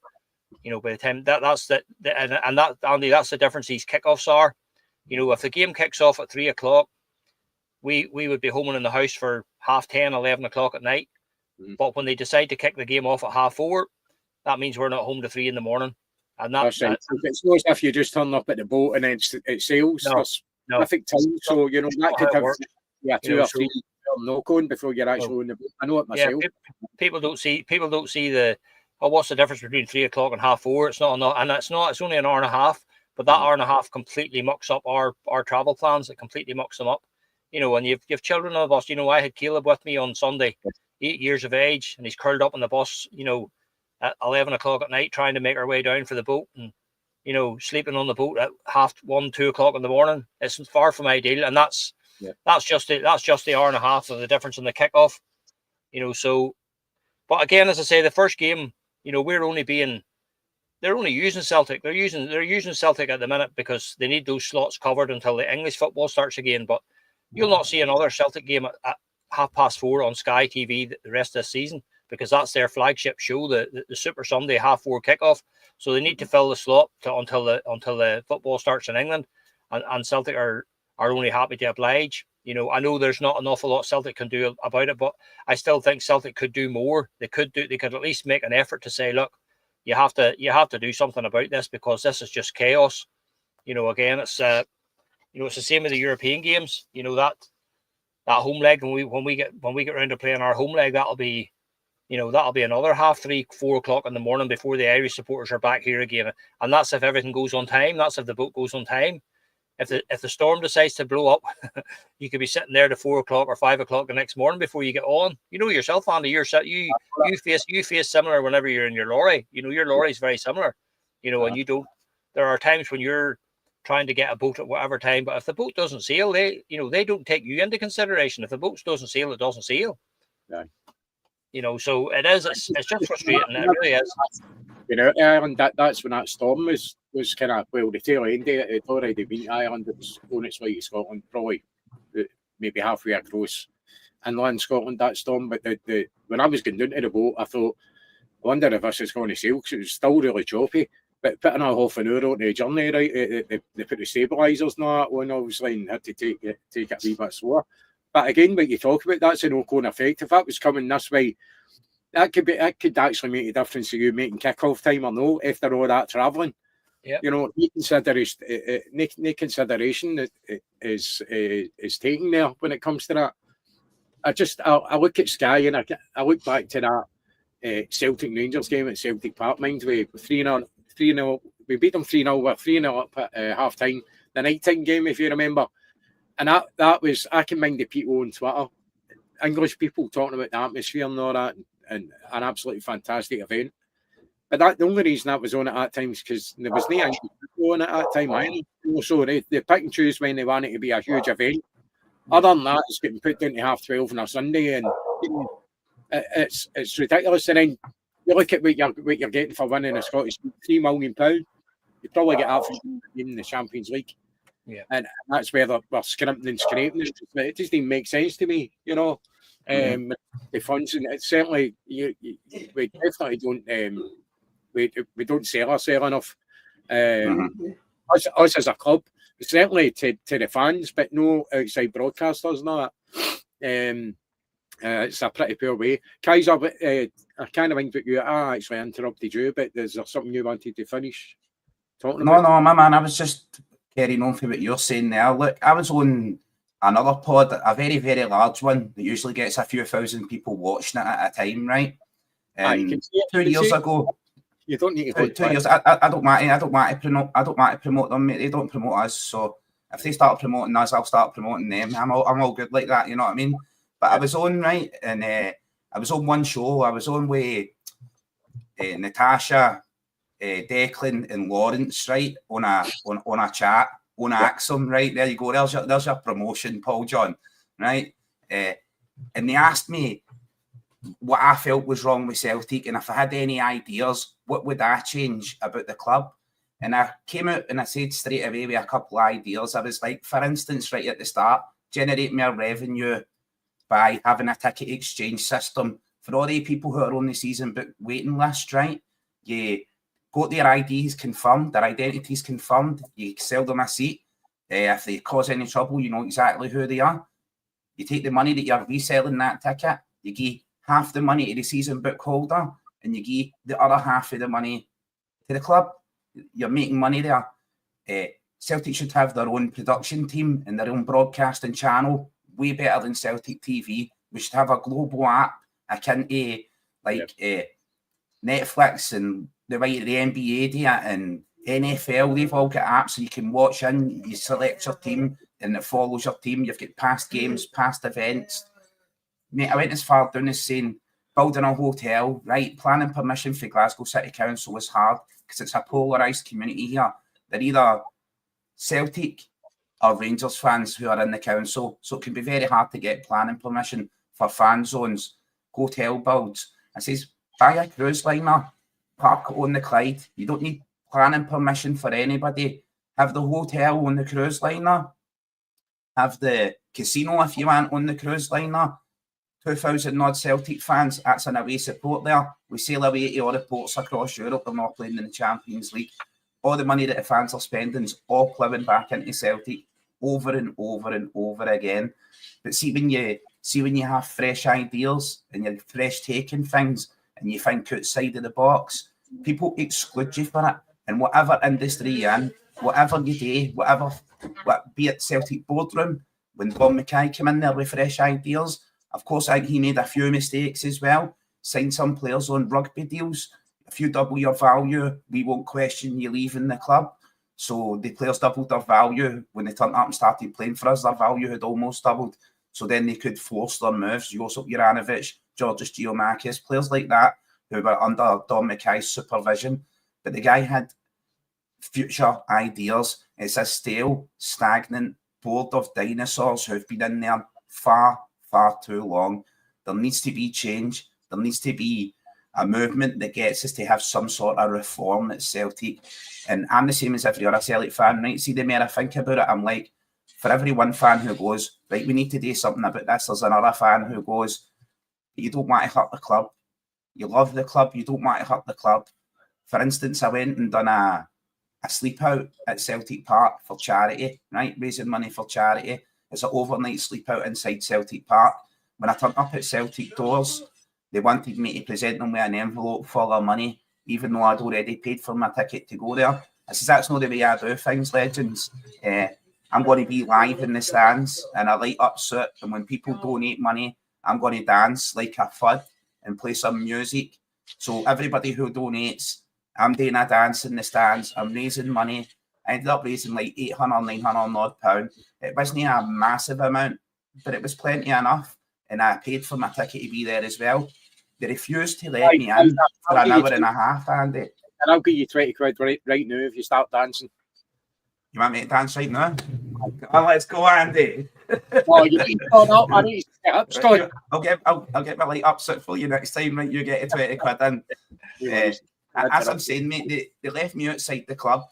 C: by the time that's Andy, that's the difference these kickoffs are. If the game kicks off at 3 o'clock, we would be home and in the house for 10:30, 11 o'clock at night. But when they decide to kick the game off at 4:30, that means we're not home to 3 in the morning. And that's right.
D: It's not as if you just turn up at the boat and then it sails. No. Perfect time. So that could have 2 or 3 knock on before you're actually on the boat. I know it myself.
C: People don't see the what's the difference between 3 o'clock and 4:30? It's not enough, and it's only an hour and a half. But that hour and a half completely mucks up our travel plans. It completely mucks them up. And you've children of us. I had Caleb with me on Sunday, 8 years of age, and he's curled up on the bus. At 11 o'clock at night, trying to make our way down for the boat, and sleeping on the boat at 1:30, 2 o'clock in the morning. It's far from ideal, and that's just the hour and a half of the difference in the kickoff. So, but again, as I say, the first game, they're only using Celtic. They're using Celtic at the minute because they need those slots covered until the English football starts again. But you'll not see another Celtic game at 4:30 on Sky TV the rest of the season, because that's their flagship show, the Super Sunday 4:30 kickoff. So they need to fill the slot until the football starts in England, and Celtic are only happy to oblige. I know there's not an awful lot Celtic can do about it, but I still think Celtic could do more. They could at least make an effort to say, look, you have to do something about this, because this is just chaos. Again, it's it's the same with the European games. That home leg, when we get around to playing our home leg, that'll be another 3:30, 4 o'clock in the morning before the Irish supporters are back here again. And that's if everything goes on time. That's if the boat goes on time. If the storm decides to blow up, you could be sitting there to 4 o'clock or 5 o'clock the next morning before you get on. Yourself, Andy, you face similar whenever you're in your lorry. Your lorry is very similar. And you don't. There are times when you're trying to get a boat at whatever time, but if the boat doesn't sail, they don't take you into consideration. If the boat doesn't sail, it doesn't sail.
D: Yeah.
C: So it is. It's just frustrating. It really is.
D: Ireland, that's when that storm was kind of, the tail end of it. It'd already been Ireland. It was on its way to Scotland, probably maybe halfway across inland Scotland, that storm. But when I was going down to the boat, I thought, I wonder if this is going to sail, because it was still really choppy. But putting a half an hour on the journey, right, they put the stabilisers and all that on, obviously, and had to take it a wee bit slower. But again, what you talk about, that's a knock-on effect. If that was coming this way, that could actually make a difference to you making kick-off time or no, after all that travelling.
C: Yeah.
D: No consideration is taken there when it comes to that. I look at Sky and I look back to that Celtic Rangers game at Celtic Park, mind we 3-0. We beat them 3-0. We're 3-0 up at half time. The night time game, if you remember. And that was, I can mind the people on Twitter, English people talking about the atmosphere and all that, and an absolutely fantastic event. But the only reason that was on at that time is because there was no English people on at that time either. So they pick and choose when they want it to be a huge event. Other than that, it's getting put down to 12:30 on a Sunday, and it's ridiculous. And then you look at what you're getting for winning a Scottish League, £3 million. You probably get half in the Champions League.
C: Yeah.
D: And that's where we're scrimping and scraping. It doesn't even make sense to me, the funds. And it's certainly, we definitely don't, we don't sell ourselves enough. Us as a club, certainly to the fans, but no outside broadcasters and all that. It's a pretty poor way. Kaiser, I kind of think that you actually interrupted you, but is there something you wanted to finish talking about?
B: No, my man, I was just carrying on from what you're saying there. Look, I was on another pod, a very, very large one that usually gets a few thousand people watching it at a time, right? 2 years ago.
D: You don't need to
B: 2 years. I don't want to promote them. They don't promote us. So if they start promoting us, I'll start promoting them. I'm all good like that. You know what I mean? But I was on, right, and I was on one show. I was on with Natasha, Declan, and Lawrence, right, on a chat on Axum, right. There you go. There's your promotion, Paul John, right? And they asked me what I felt was wrong with Celtic, and if I had any ideas, what would I change about the club? And I came out and I said straight away with a couple of ideas. I was like, for instance, right at the start, generate more revenue by having a ticket exchange system for all the people who are on the season book waiting list, right? You got their IDs confirmed, their identities confirmed, you sell them a seat. If they cause any trouble, you know exactly who they are. You take the money that you're reselling that ticket, you give half the money to the season book holder, and you give the other half of the money to the club. You're making money there. Celtic should have their own production team and their own broadcasting channel, way better than Celtic TV. We should have a global app akin to Netflix and the NBA do it, and NFL. They've all got apps so you can watch in, you select your team and it follows your team. You've got past games, past events. Mate, I went as far down as saying building a hotel, right? Planning permission for Glasgow City Council is hard because it's a polarised community here. They're either Celtic or Rangers fans who are in the council. So it can be very hard to get planning permission for fan zones, hotel builds. I says, buy a cruise liner, park on the Clyde. You don't need planning permission for anybody. Have the hotel on the cruise liner. Have the casino if you want on the cruise liner. 2,000 odd Celtic fans, that's an away support there. We sail away to all the ports across Europe. We're not playing in the Champions League. All the money that the fans are spending is all plowing back into Celtic over and over and over again. But see when you have fresh ideas and you're fresh taking things and you think outside of the box, people exclude you for it. And whatever industry you're in, whatever you do, be it Celtic boardroom, when Don Mackay came in there with fresh ideas, of course, I think he made a few mistakes as well. Signed some players on rugby deals. If you double your value, we won't question you leaving the club. So the players doubled their value. When they turned up and started playing for us, their value had almost doubled. So then they could force their moves. Josip Juranovic, Georgios Giamakis, players like that who were under Don Mackay's supervision. But the guy had future ideas. It's a stale, stagnant board of dinosaurs who've been in there far, far too long. There needs to be change. There needs to be a movement that gets us to have some sort of reform at Celtic. And I'm the same as every other Celtic fan, right? See, the more I think about it, I'm like, for every one fan who goes, right, we need to do something about this, there's another fan who goes, you don't want to hurt the club. You love the club, you don't want to hurt the club. For instance, I went and done a sleep out at Celtic Park for charity, right? Raising money for charity. It's an overnight sleep out inside Celtic Park. When I turned up at Celtic doors, they wanted me to present them with an envelope full of money, even though I'd already paid for my ticket to go there. I says, that's not the way I do things, legends. I'm going to be live in the stands in a light up suit, and when people donate money, I'm going to dance like a fud and play some music. So everybody who donates, I'm doing a dance in the stands. I'm raising money. I ended up raising like 800, 900 odd pounds. It wasn't a massive amount, but it was plenty enough. And I paid for my ticket to be there as well. They refused to let me in for an hour and a half, Andy.
D: And I'll give you 20 quid right now if you start dancing.
B: You want me to dance right now? Oh, let's go, Andy.
D: Oh, you need to turn up. I need to get up, Scott.
B: I'll get my light up set for you next time, right? You get a 20 quid in. As I'm saying, mate, they left me outside the club,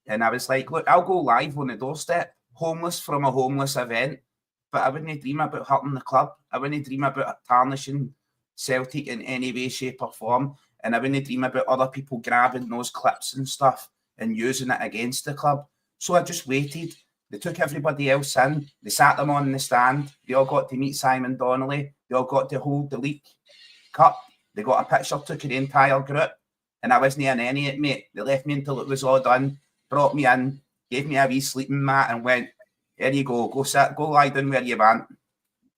B: and I was like, look, I'll go live on the doorstep, homeless from a homeless event, but I wouldn't dream about hurting the club. I wouldn't dream about tarnishing Celtic in any way, shape or form, and I wouldn't dream about other people grabbing those clips and stuff and using it against the club. So I just waited. They took everybody else in. They sat them on the stand. They all got to meet Simon Donnelly. They all got to hold the League Cup. They got a picture, took the entire group. And I wasn't in any of it, mate. They left me until it was all done, brought me in, gave me a wee sleeping mat and went, here you go, go lie down where you want.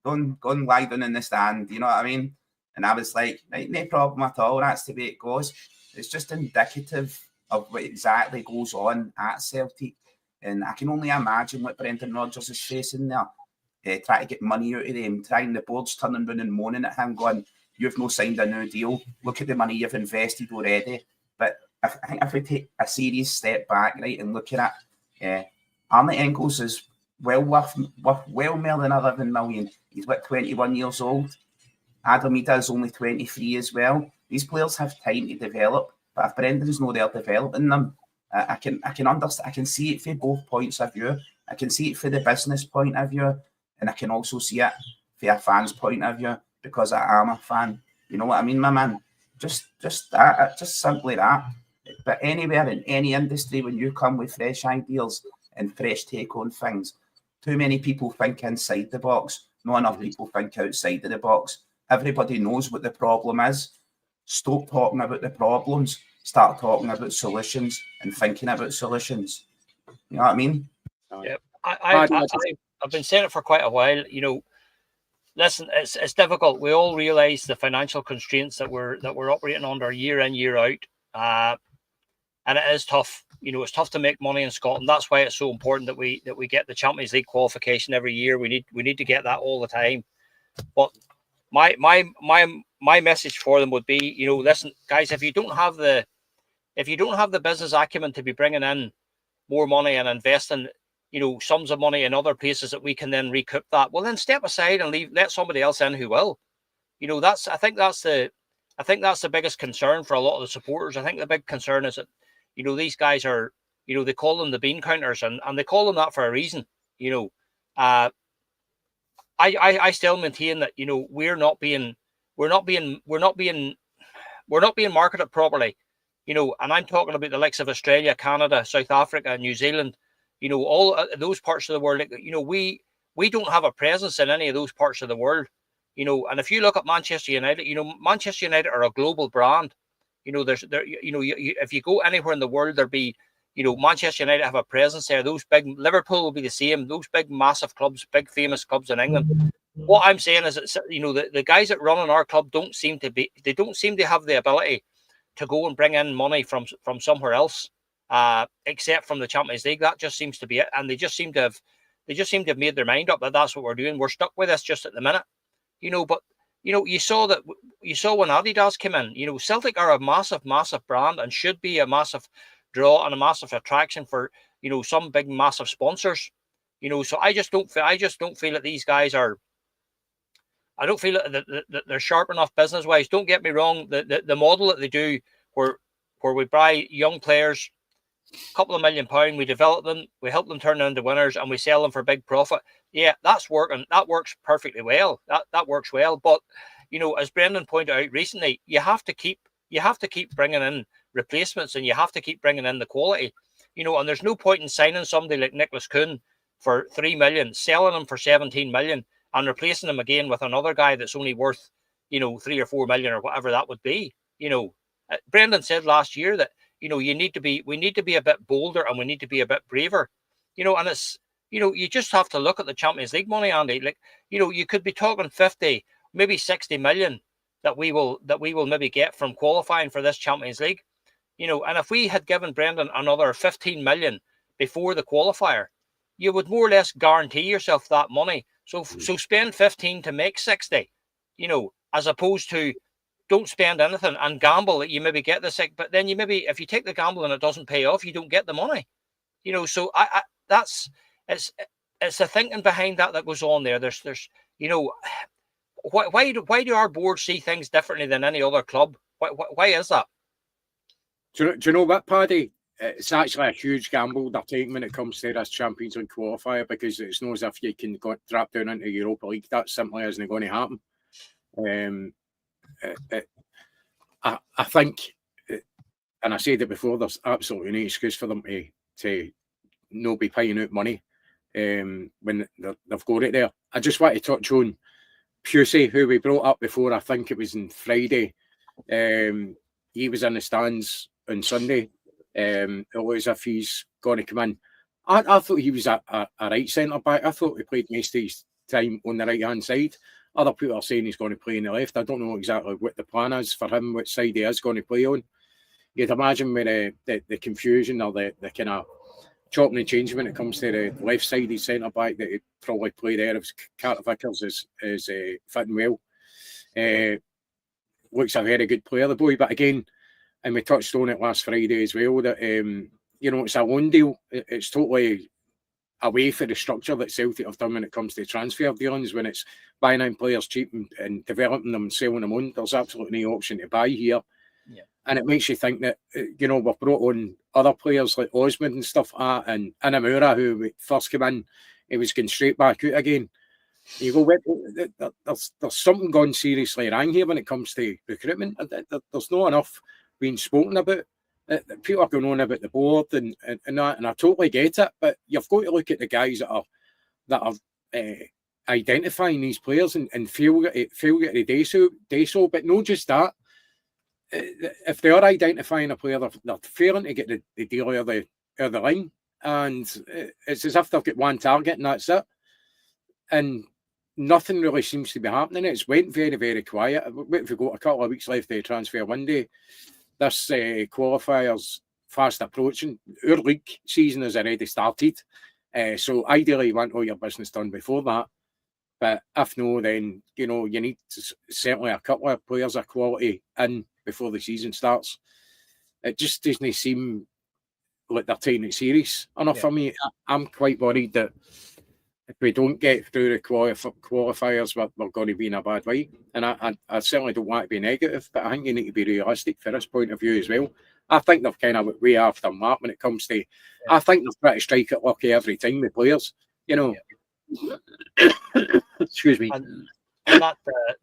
B: Go and lie down in the stand, you know what I mean? And I was like, right, no problem at all. That's the way it goes. It's just indicative of what exactly goes on at Celtic. And I can only imagine what Brendan Rodgers is facing there. Trying to get money out of them, trying the board's turning around and moaning at him, going, you've no signed a new deal. Look at the money you've invested already. But I think if we take a serious step back, right, and look at it, Arne Engels is well worth well more than 11 million. He's 21 years old. Adam Ida is only 23 as well. These players have time to develop, but if Brendan's not there developing them, I can understand. I can see it from both points of view. I can see it from the business point of view, and I can also see it from a fan's point of view because I am a fan. You know what I mean, my man? Just that, just simply that. But anywhere in any industry, when you come with fresh ideas and fresh take on things, too many people think inside the box. Not enough people think outside of the box. Everybody knows what the problem is. Stop talking about the problems. Start talking about solutions and thinking about solutions. You know what I mean?
C: Yeah, I've been saying it for quite a while. You know, listen, it's difficult. We all realise the financial constraints that we're operating under year in, year out, and it is tough. You know, it's tough to make money in Scotland. That's why it's so important that we get the Champions League qualification every year. We need to get that all the time. But my message for them would be, you know, listen, guys, if you don't have the business acumen to be bringing in more money and investing, you know, sums of money in other places that we can then recoup that, well, then step aside and let somebody else in who will. You know, I think that's the biggest concern for a lot of the supporters. I think the big concern is that, you know, these guys are, you know, they call them the bean counters, and they call them that for a reason. You know, I still maintain that, you know, we're not being marketed properly. You know, and I'm talking about the likes of Australia, Canada, South Africa, New Zealand, you know, all those parts of the world. You know, we don't have a presence in any of those parts of the world, you know. And if you look at Manchester United, you know, Manchester United are a global brand. You know, if you go anywhere in the world, there'll be, you know, Manchester United have a presence there. Those big, Liverpool will be the same. Those big, massive clubs, big famous clubs in England. What I'm saying is that, you know, the guys that run in our club don't seem to have the ability to go and bring in money from somewhere else, except from the Champions League. That just seems to be it, and they just seem to have made their mind up that that's what we're doing. We're stuck with this just at the minute, you know. But you know, you saw when Adidas came in. You know, Celtic are a massive brand and should be a massive draw and a massive attraction for, you know, some big massive sponsors. You know, so I just don't feel that these guys are. I don't feel that they're sharp enough business wise. Don't get me wrong. The model that they do, where we buy young players, a couple of £1 million, we develop them, we help them turn into winners, and we sell them for big profit. Yeah, that's working. That works perfectly well. That works well. But you know, as Brendan pointed out recently, you have to keep bringing in replacements, and you have to keep bringing in the quality. You know, and there's no point in signing somebody like Nicholas Kuhn for $3 million, selling him for 17 million. And replacing him again with another guy that's only worth, you know, 3 or 4 million or whatever that would be. You know, Brendan said last year that, you know, we need to be a bit bolder and we need to be a bit braver. You know, and it's, you know, you just have to look at the Champions League money, Andy. Like, you know, you could be talking 50, maybe 60 million that we will maybe get from qualifying for this Champions League. You know, and if we had given Brendan another 15 million before the qualifier, you would more or less guarantee yourself that money. So spend 15 to make 60, you know, as opposed to don't spend anything and gamble that you maybe get the sick. But then you maybe, if you take the gamble and it doesn't pay off, you don't get the money, you know. So it's the thinking behind that goes on there. There's you know, why do our board see things differently than any other club? Why is that?
D: Do you know what, Paddy? It's actually a huge gamble they're taking when it comes to this Champions League qualifier, because it's not as if you can drop down into Europa League. That simply isn't going to happen. I think, and I said it before, there's absolutely no excuse for them to not be paying out money when they've got it there. I just want to touch on Pusey, who we brought up before. I think it was on Friday. He was in the stands on Sunday. It looks as if he's going to come in. I thought he was a right centre back. I thought he played most of his time on the right hand side. Other people are saying he's going to play on the left. I don't know exactly what the plan is for him, which side he is going to play on. You'd imagine with the confusion or the kind of chopping and changing when it comes to the left sided centre back, that he'd probably play there if Carter Vickers is fitting well. Looks a very good player, the boy, but again, and we touched on it last Friday as well, that, you know, it's a loan deal. It's totally away from the structure that Celtic have done when it comes to transfer dealings, when it's buying in players cheap and developing them and selling them on. There's absolutely no option to buy here. Yeah. And it makes you think that, you know, we've brought on other players like Osmond and stuff, and Inamura, who first came in, he was going straight back out again. You go, there's something gone seriously wrong here when it comes to recruitment. There's not enough being spoken about. People are going on about the board and that, and I totally get it. But you've got to look at the guys that are identifying these players and fail to do so. But not just that. If they are identifying a player, they're failing to get the deal out of the line, and it's as if they've got one target and that's it. And nothing really seems to be happening. It's went very, very quiet. We've got a couple of weeks left to transfer window. This qualifier's fast approaching. Our league season has already started. So ideally you want all your business done before that. But if no, then, you know, you need certainly a couple of players of quality in before the season starts. It just doesn't seem like they're taking it serious enough for me. I'm quite worried that if we don't get through the qualifiers, we're going to be in a bad way. And I certainly don't want to be negative, but I think you need to be realistic for this point of view as well. I think they've kind of went way after the mark when it comes to... I think they've tried to strike it lucky every time with players, you know. Excuse me.
C: And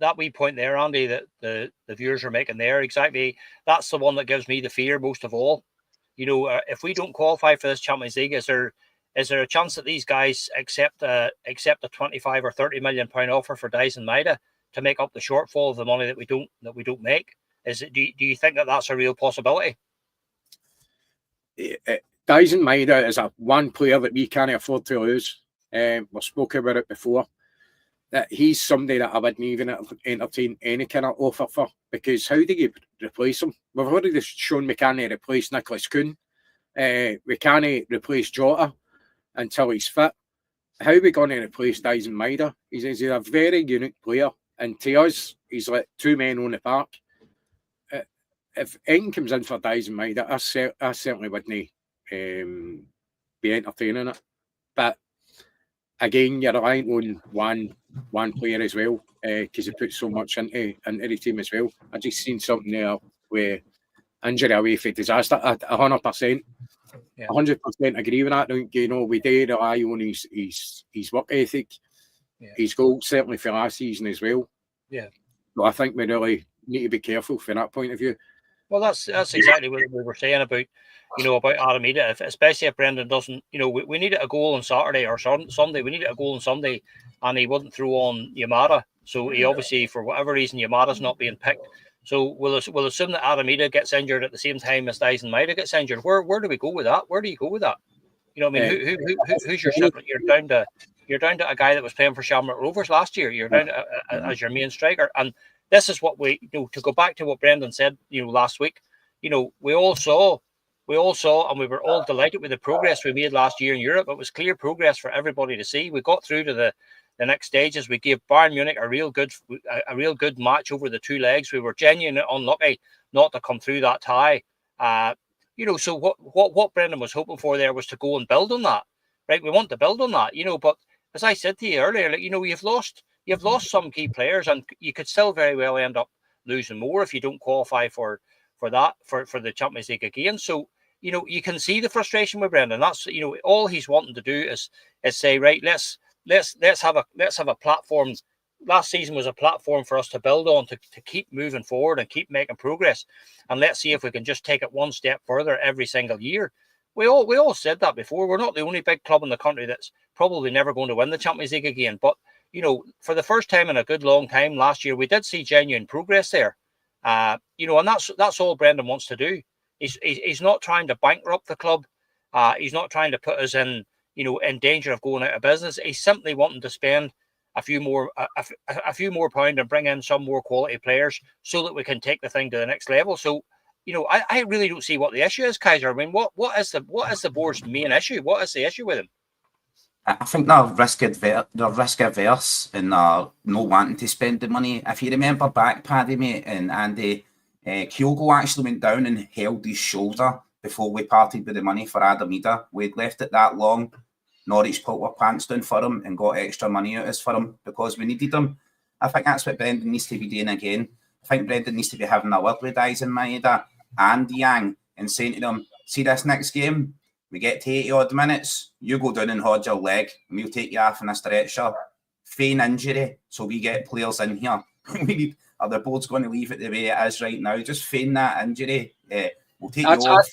C: that wee point there, Andy, that the viewers are making there, exactly, that's the one that gives me the fear most of all. You know, if we don't qualify for this Champions League, is there a chance that these guys accept a 25 or 30 million pound offer for Dyson Maeda to make up the shortfall of the money that we don't make? Do you think that that's a real possibility?
D: Dyson Maida is a one player that we can't afford to lose. We've spoken about it before. That he's somebody that I wouldn't even entertain any kind of offer for, because how do you replace him? We've already shown we can't replace Nicholas Kuhn. We can't replace Jota until he's fit. How are we going to replace Dyson Maida? He's a very unique player, and to us, he's like two men on the park. If anything comes in for Dyson Maida, I certainly wouldn't be entertaining it. But again, you're relying on one player as well, because he puts so much into the team as well. I just seen something there where injury away for disaster. 100%. 100% agree with that. You know, we do rely on his work ethic, his goals certainly for last season as well.
C: Yeah.
D: So I think we really need to be careful from that point of view.
C: Well, that's exactly what we were saying about, you know, about Aramida. Especially if Brendan doesn't, you know, we needed a goal on Saturday or Sunday. We needed a goal on Sunday, and he wouldn't throw on Yamada. So he obviously, for whatever reason, Yamada's not being picked. So we'll assume that Aramida gets injured at the same time as Dyson Maida gets injured. Where do we go with that? Where do you go with that? You know, what I mean, who's your ship? You're down to a guy that was playing for Shamrock Rovers last year. You're down to, as your main striker, and this is what we, you know, to go back to what Brendan said, you know, last week. You know, we all saw, and we were all delighted with the progress we made last year in Europe. It was clear progress for everybody to see. We got through to the next stages. We gave Bayern Munich a real good match over the two legs. We were genuinely unlucky not to come through that tie. You know, so what Brendan was hoping for there was to go and build on that, right? We want to build on that, you know. But as I said to you earlier, like, you know, you've lost some key players, and you could still very well end up losing more if you don't qualify for the Champions League again. So, you know, you can see the frustration with Brendan. That's, you know, all he's wanting to do is say, right, let's have a platform. Last season was a platform for us to build on, to keep moving forward and keep making progress. And let's see if we can just take it one step further every single year. We all said that before. We're not the only big club in the country that's probably never going to win the Champions League again. But, you know, for the first time in a good long time last year, we did see genuine progress there. You know, and that's all Brendan wants to do. He's not trying to bankrupt the club. He's not trying to put us in, you know, in danger of going out of business. He's simply wanting to spend a few more pound and bring in some more quality players so that we can take the thing to the next level. So, you know, I really don't see what the issue is, Kaiser. I mean, what is the board's main issue? What is the issue with him?
B: I think they're risk averse and not wanting to spend the money. If you remember back, Paddy, mate, and Andy, Kyogo actually went down and held his shoulder before we parted with the money for Aramida. We'd left it that long. Norwich pulled our pants down for him and got extra money out of us for him because we needed him. I think that's what Brendan needs to be doing again. I think Brendan needs to be having a word with Dyson Maida and Yang and saying to them, see this next game, we get to 80 odd minutes, you go down and hold your leg, and we'll take you off in a stretcher. Feign injury, so we get players in here. We need, or the board's going to leave it the way it is right now. Just feign that injury. We'll take you off.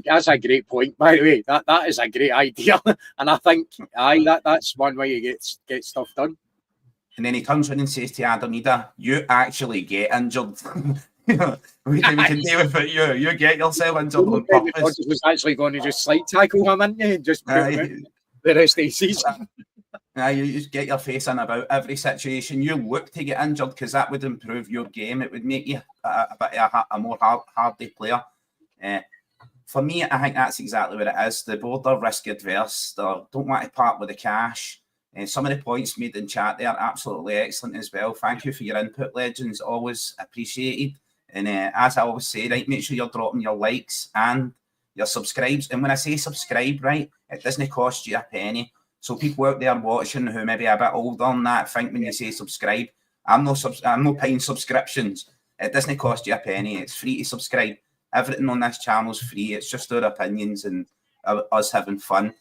D: That's a great point, by the way. That is a great idea. And I think that's one way you get stuff done.
B: And then he turns around and says to Aramida, you actually get injured. we can deal with it. You get yourself injured on purpose.
D: Was actually going to just slight tackle him, and just put him the rest of the season.
B: You just get your face in about every situation. You look to get injured because that would improve your game. It would make you a more hardy player. For me, I think that's exactly what it is. The board are risk adverse. They don't want to part with the cash. Some of the points made in chat there are absolutely excellent as well. Thank you for your input, legends. Always appreciated. And as I always say, right, make sure you're dropping your likes and your subscribes. And when I say subscribe, right, it doesn't cost you a penny. So people out there watching who maybe a bit older than that think when you say subscribe, I'm not paying subscriptions. It doesn't cost you a penny. It's free to subscribe. Everything on this channel is free. It's just our opinions and us having fun.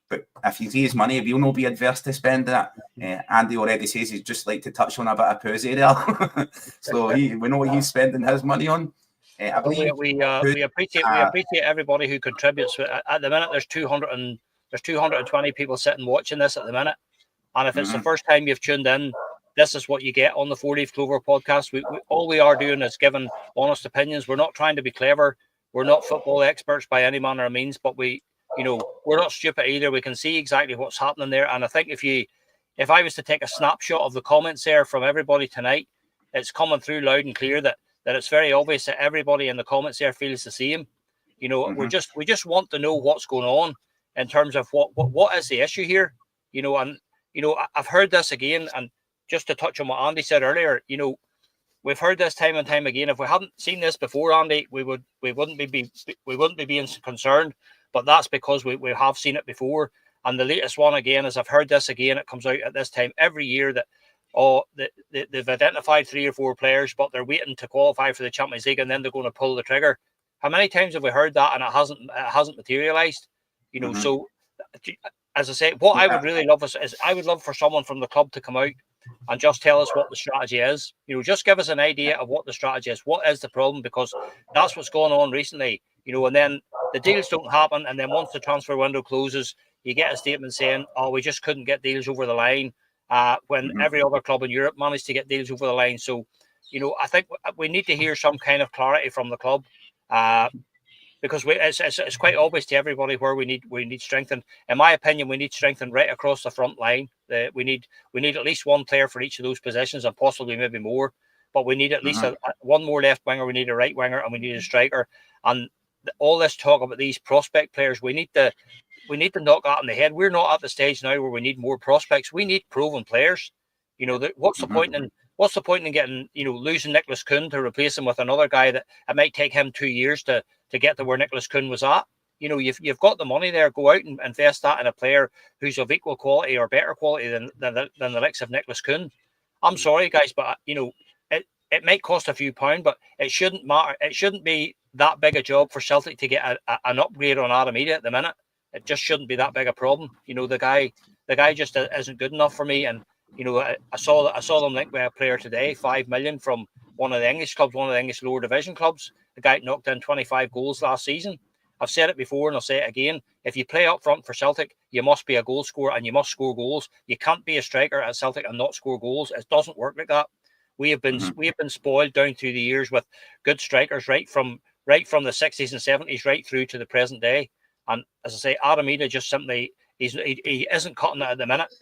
B: But if he sees money, we'll not be adverse to spending it. Andy already says he'd just like to touch on a bit of Pussy there. So we know what he's spending his money on. I believe
C: we appreciate everybody who contributes. At the minute, there's 220 people sitting watching this at the minute. And if it's the first time you've tuned in, this is what you get on the 4-Leaf Clover podcast. All we are doing is giving honest opinions. We're not trying to be clever. We're not football experts by any manner of means, but we're not stupid either. We can see exactly what's happening there. And I think if I was to take a snapshot of the comments there from everybody tonight, it's coming through loud and clear that it's very obvious that everybody in the comments there feels the same. We just want to know what's going on in terms of what is the issue here. And I've heard this again, and just to touch on what Andy said earlier, we've heard this time and time again. If we hadn't seen this before, Andy, we wouldn't be being concerned. But that's because we have seen it before. And the latest one again is I've heard this again. It comes out at this time every year that they've identified 3 or 4 players, but they're waiting to qualify for the Champions League, and then they're going to pull the trigger. How many times have we heard that and it hasn't materialized? So as I say, what I would really love is I would love for someone from the club to come out and just tell us what the strategy is. Just give us an idea of what the strategy is. What is the problem? Because that's what's going on recently. And then the deals don't happen, and then once the transfer window closes, you get a statement saying, "Oh, we just couldn't get deals over the line." When every other club in Europe managed to get deals over the line. So, I think we need to hear some kind of clarity from the club. Because it's quite obvious to everybody where we need strengthened. In my opinion, we need strengthened right across the front line. We need at least one player for each of those positions, and possibly maybe more. But we need at least one more left winger. We need a right winger, and we need a striker. And all this talk about these prospect players, we need to knock that in the head. We're not at the stage now where we need more prospects. We need proven players. What's the point in getting losing Nicholas Kuhn to replace him with another guy that it might take him 2 years to get to where Nicholas Kuhn was at? You've got the money there. Go out and invest that in a player who's of equal quality or better quality than the likes of Nicholas Kuhn. I'm sorry, guys, but it might cost a few pounds, but it shouldn't matter. It shouldn't be that big a job for Celtic to get an upgrade on Adam Ida at the minute. It just shouldn't be that big a problem. The guy just isn't good enough for me. And I saw them linked with a player today, 5 million from one of the English clubs, one of the English lower division clubs. The guy knocked in 25 goals last season. I've said it before and I'll say it again. If you play up front for Celtic, you must be a goal scorer and you must score goals. You can't be a striker at Celtic and not score goals. It doesn't work like that. We have been spoiled down through the years with good strikers right from the 60s and 70s right through to the present day. And as I say, Adam Ida just simply he isn't cutting it at the minute.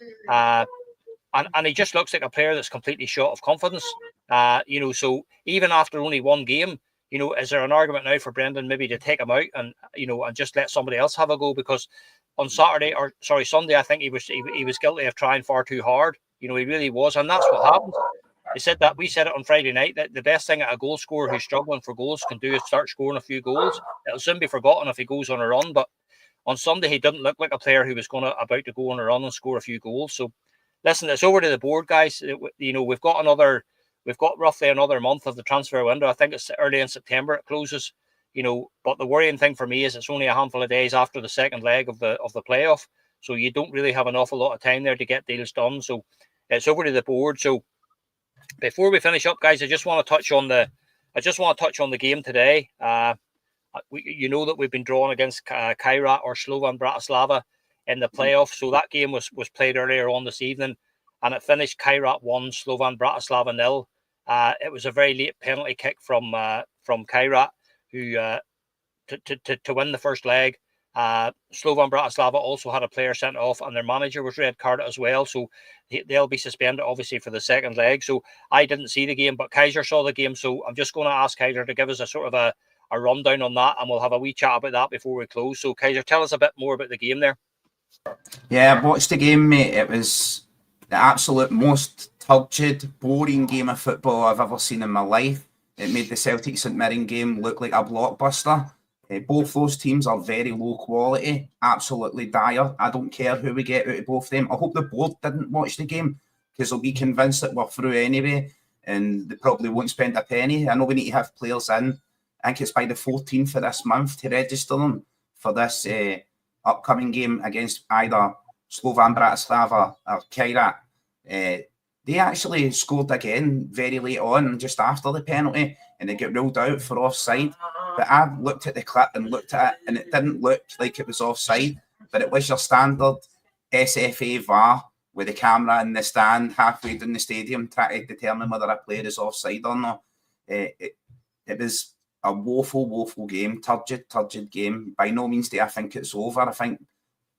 C: And he just looks like a player that's completely short of confidence. So even after only one game, is there an argument now for Brendan maybe to take him out and just let somebody else have a go? Because on Sunday, I think he was guilty of trying far too hard. He really was, and that's what happened. We said it on Friday night that the best thing that a goal scorer who's struggling for goals can do is start scoring a few goals. It'll soon be forgotten if he goes on a run, but on Sunday he didn't look like a player who was about to go on a run and score a few goals. So listen, it's over to the board, guys. We've got roughly another month of the transfer window. I think it's early in September it closes. But the worrying thing for me is it's only a handful of days after the second leg of the playoff, so you don't really have an awful lot of time there to get deals done. So it's over to the board. So before we finish up, guys, I just want to touch on the game today. That we've been drawn against Kairat or Slovan Bratislava in the playoff. So that game was played earlier on this evening, and it finished Kairat 1, Slovan Bratislava 0. It was a very late penalty kick from Kairat, who to win the first leg. Slovan Bratislava also had a player sent off, and their manager was red carded as well. So they'll be suspended, obviously, for the second leg. So I didn't see the game, but Kaiser saw the game. So I'm just going to ask Kaiser to give us a sort of a rundown on that, and we'll have a wee chat about that before we close. So Kaiser, tell us a bit more about the game there.
B: Yeah, I watched the game, mate. It was the absolute most turgid, boring game of football I've ever seen in my life. It made the Celtic St Mirren game look like a blockbuster. Both those teams are very low quality, absolutely dire. I don't care who we get out of both of them. I hope the board didn't watch the game, because they'll be convinced that we're through anyway, and they probably won't spend a penny. I know we need to have players in. I think it's by the 14th of this month to register them for this upcoming game against either Slovan Bratislava or Kairat. They actually scored again very late on, just after the penalty, and they get ruled out for offside. But I looked at the clip and looked at it, and it didn't look like it was offside, but it was your standard SFA VAR with the camera in the stand halfway down the stadium trying to determine whether a player is offside or not. It was a woeful game, turgid game. By no means do I think it's over. I think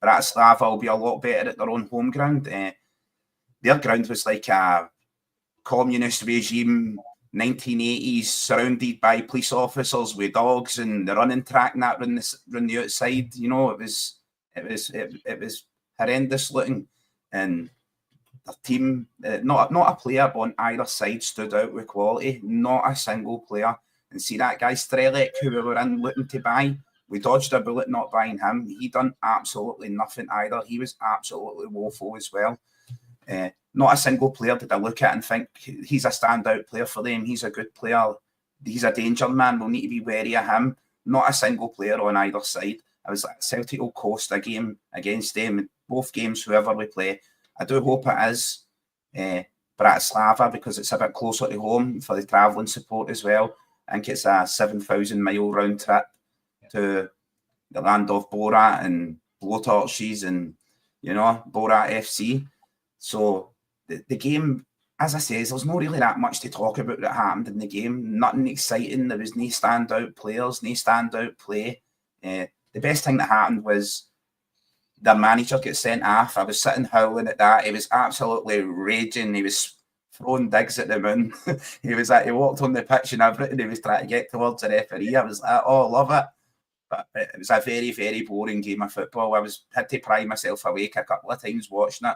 B: Bratislava will be a lot better at their own home ground. Their ground was like a communist regime 1980s, surrounded by police officers with dogs and the running track and that run the outside. You know, it was horrendous looking, and the team, not a player on either side stood out with quality. Not a single player. And see that guy Strelec, who we were in looking to buy, we dodged a bullet not buying him. He done absolutely nothing either. He was absolutely woeful as well. Not a single player did I look at and think he's a standout player for them. He's a good player. He's a danger man. We'll need to be wary of him. Not a single player on either side. I was like, Celtic will coast a game against them. Both games, whoever we play. I do hope it is Bratislava, because it's a bit closer to home for the travelling support as well. I think it's a 7,000-mile round trip to the land of Borat and blowtorches and, you know, Borat FC. So the game, as I say, there's not really that much to talk about that happened in the game. Nothing exciting. There was no standout players, no standout play. The best thing that happened was the manager gets sent off. I was sitting howling at that. He was absolutely raging. He was throwing digs at the moon. He walked on the pitch and everything. He was trying to get towards the referee. I was like, oh, love it. But it was a very, very boring game of football. I had to pry myself awake a couple of times watching it.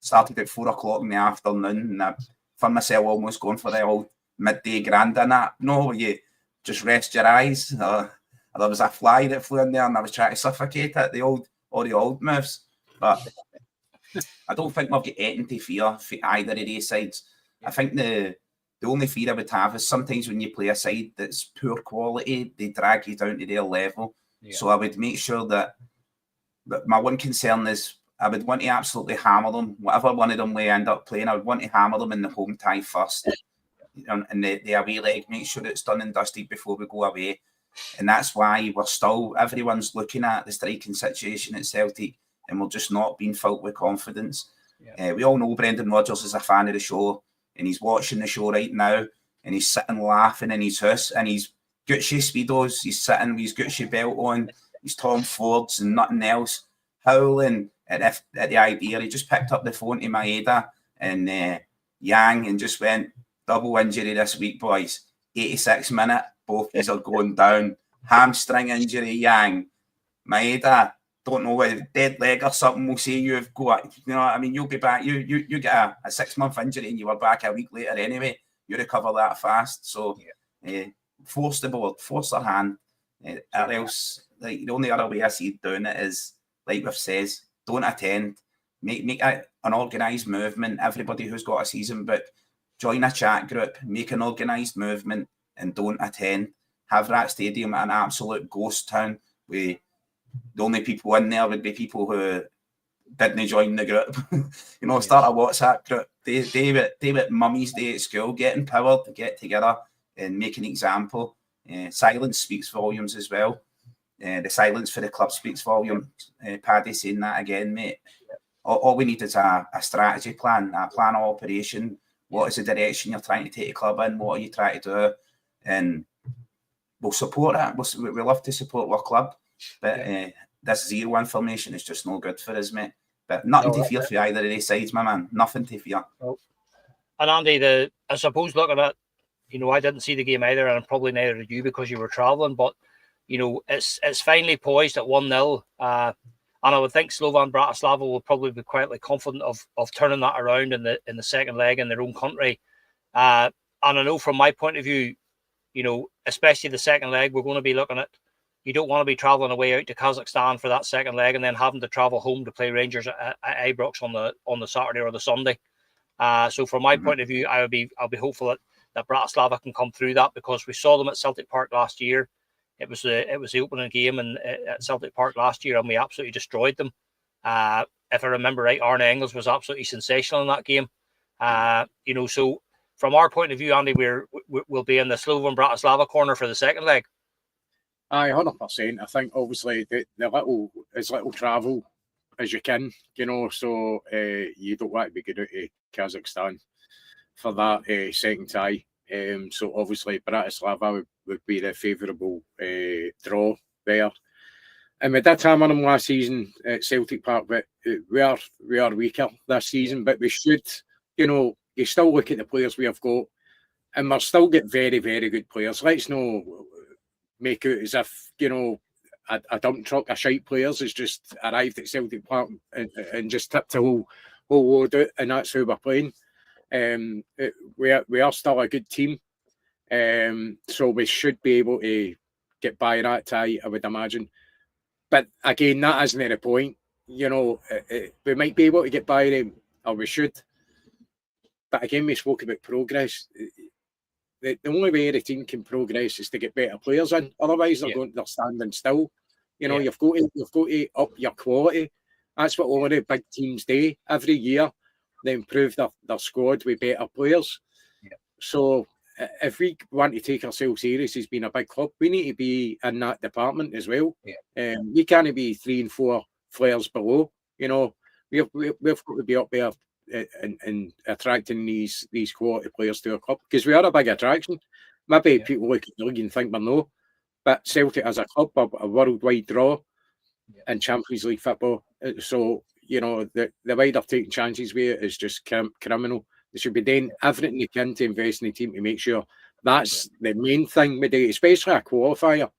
B: Started at 4 o'clock in the afternoon, and I found myself almost going for the old midday granda nap. No, you just rest your eyes. There was a fly that flew in there, and I was trying to suffocate it. The old moves. But I don't think we've got anything to fear for either of these sides. I think the only fear I would have is sometimes when you play a side that's poor quality, they drag you down to their level. Yeah. So I would make sure that my one concern is I would want to absolutely hammer them. Whatever one of them we end up playing, I would want to hammer them in the home tie first. And the away leg, make sure it's done and dusted before we go away. And that's why everyone's looking at the striking situation at Celtic, and we're just not being filled with confidence. Yeah. We all know Brendan Rodgers is a fan of the show, and he's watching the show right now, and he's sitting laughing in his house, and he's Gucci Speedos, he's sitting with his Gucci belt on, his Tom Fords and nothing else, howling at the idea. He just picked up the phone to Maeda and Yang and just went, double injury this week, boys. 86 minute, both these are going down. Hamstring injury, Yang. Maeda, don't know whether dead leg or something will say you've got, you know, I mean, you'll be back. You get a 6-month injury and you were back a week later anyway. You recover that fast. So force the board, force their hand. Or else, like, the only other way I see doing it is, like we've says, don't attend. Make an organised movement. Everybody who's got a season book, join a chat group, make an organised movement, and don't attend. Have that stadium an absolute ghost town where the only people in there would be people who didn't join the group. You know, start a WhatsApp group. David Mummy's Day at school, get empowered to get together and make an example. Silence speaks volumes as well. The silence for the club speaks volumes. Paddy saying that again, mate. All we need is a strategy plan, a plan of operation. What is the direction you're trying to take the club in? What are you trying to do? And we'll support it. We love to support our club. But this 0-1 formation is just no good for us, mate. But nothing to fear for either of these sides, my man. Nothing to fear.
C: And Andy, I suppose looking at, you know, I didn't see the game either, and probably neither did you because you were travelling. But you know, it's finally poised at 1-0, and I would think Slovan Bratislava will probably be quietly confident of turning that around in the second leg in their own country. And I know from my point of view, you know, especially the second leg, we're going to be looking at. You don't want to be travelling away out to Kazakhstan for that second leg and then having to travel home to play Rangers at Ibrox on the Saturday or the Sunday. So from my point of view, I'll be hopeful that Bratislava can come through that, because we saw them at Celtic Park last year. It was the opening game at Celtic Park last year, and we absolutely destroyed them. If I remember right, Arne Engels was absolutely sensational in that game. You know, so from our point of view, Andy, we'll be in the Slovan Bratislava corner for the second leg.
D: Aye, 100%. I think obviously the little travel as you can, so you don't want to be going out to Kazakhstan for that second tie. So obviously Bratislava would be the favourable draw there. And we did hammer them last season at Celtic Park, but we are weaker this season. But we should, you still look at the players we have got, and we'll still get very, very good players. Let's not make it as if, a dump truck of shite players has just arrived at Celtic Park and just tipped a whole load out, and that's how we're playing. We are still a good team, so we should be able to get by that tie, I would imagine. But again, that isn't the point. We might be able to get by them, or we should. But again, we spoke about progress. The only way the team can progress is to get better players in. Otherwise, they're standing still. You've got to up your quality. That's what all the big teams do every year. They improve their squad with better players.
C: Yeah.
D: So if we want to take ourselves serious as being a big club, we need to be in that department as well.
C: Yeah.
D: We can't be 3 and 4 flares below. We've got to be up there and attracting these quality players to our club, because we are a big attraction. Maybe people look at the league and think we're no, but Celtic as a club are a worldwide draw in Champions League football. So the way they're taking chances with it is just criminal. They should be doing everything they can to invest in the team to make sure that's the main thing we do, especially a qualifier.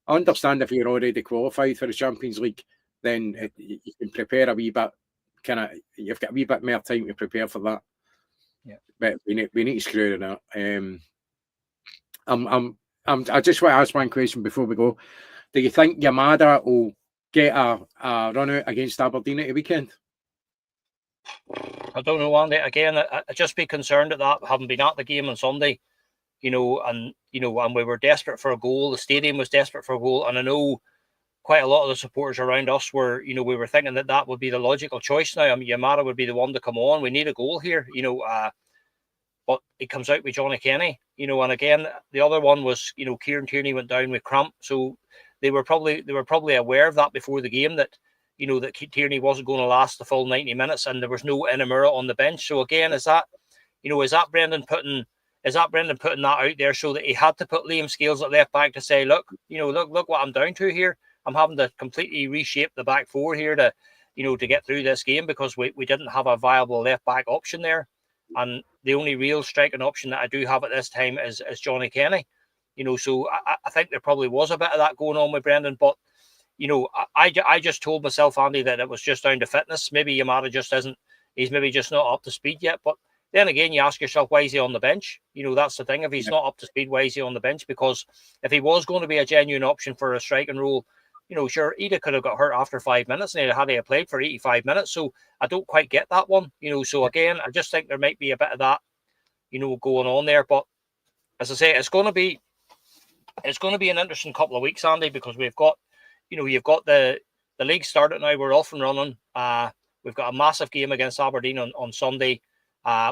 D: I understand if you're already qualified for the Champions League, then you can prepare a wee bit. You've got a wee bit more time to prepare for that.
C: Yeah,
D: but we need to screw it out. I just want to ask one question before we go. Do you think Yamada will get a run out against Aberdeen at the weekend?
C: I don't know, Andy. Again, I'd just be concerned at that, having been at the game on Sunday, and we were desperate for a goal. The stadium was desperate for a goal, and I know quite a lot of the supporters around us were, we were thinking that would be the logical choice now. I mean, Yamada would be the one to come on. We need a goal here, but it comes out with Johnny Kenny, and again, the other one was, Kieran Tierney went down with cramp, so they were probably aware of that before the game, that that Tierney wasn't going to last the full 90 minutes, and there was no Inamura on the bench. So again, is that Brendan putting that out there so that he had to put Liam Scales at left back to say, look what I'm down to here. I'm having to completely reshape the back four here to get through this game, because we didn't have a viable left back option there, and the only real striking option that I do have at this time is Johnny Kenny. So I think there probably was a bit of that going on with Brendan, but I just told myself, Andy, that it was just down to fitness. Maybe Yamada he's maybe just not up to speed yet. But then again, you ask yourself, why is he on the bench? That's the thing. If he's not up to speed, why is he on the bench? Because if he was going to be a genuine option for a striking role, sure, Ida could have got hurt after 5 minutes and had he played for 85 minutes. So I don't quite get that one. So again, I just think there might be a bit of that, going on there. But as I say, it's going to be an interesting couple of weeks, Andy, because we've got, you've got the league started now. We're off and running. We've got a massive game against Aberdeen on Sunday,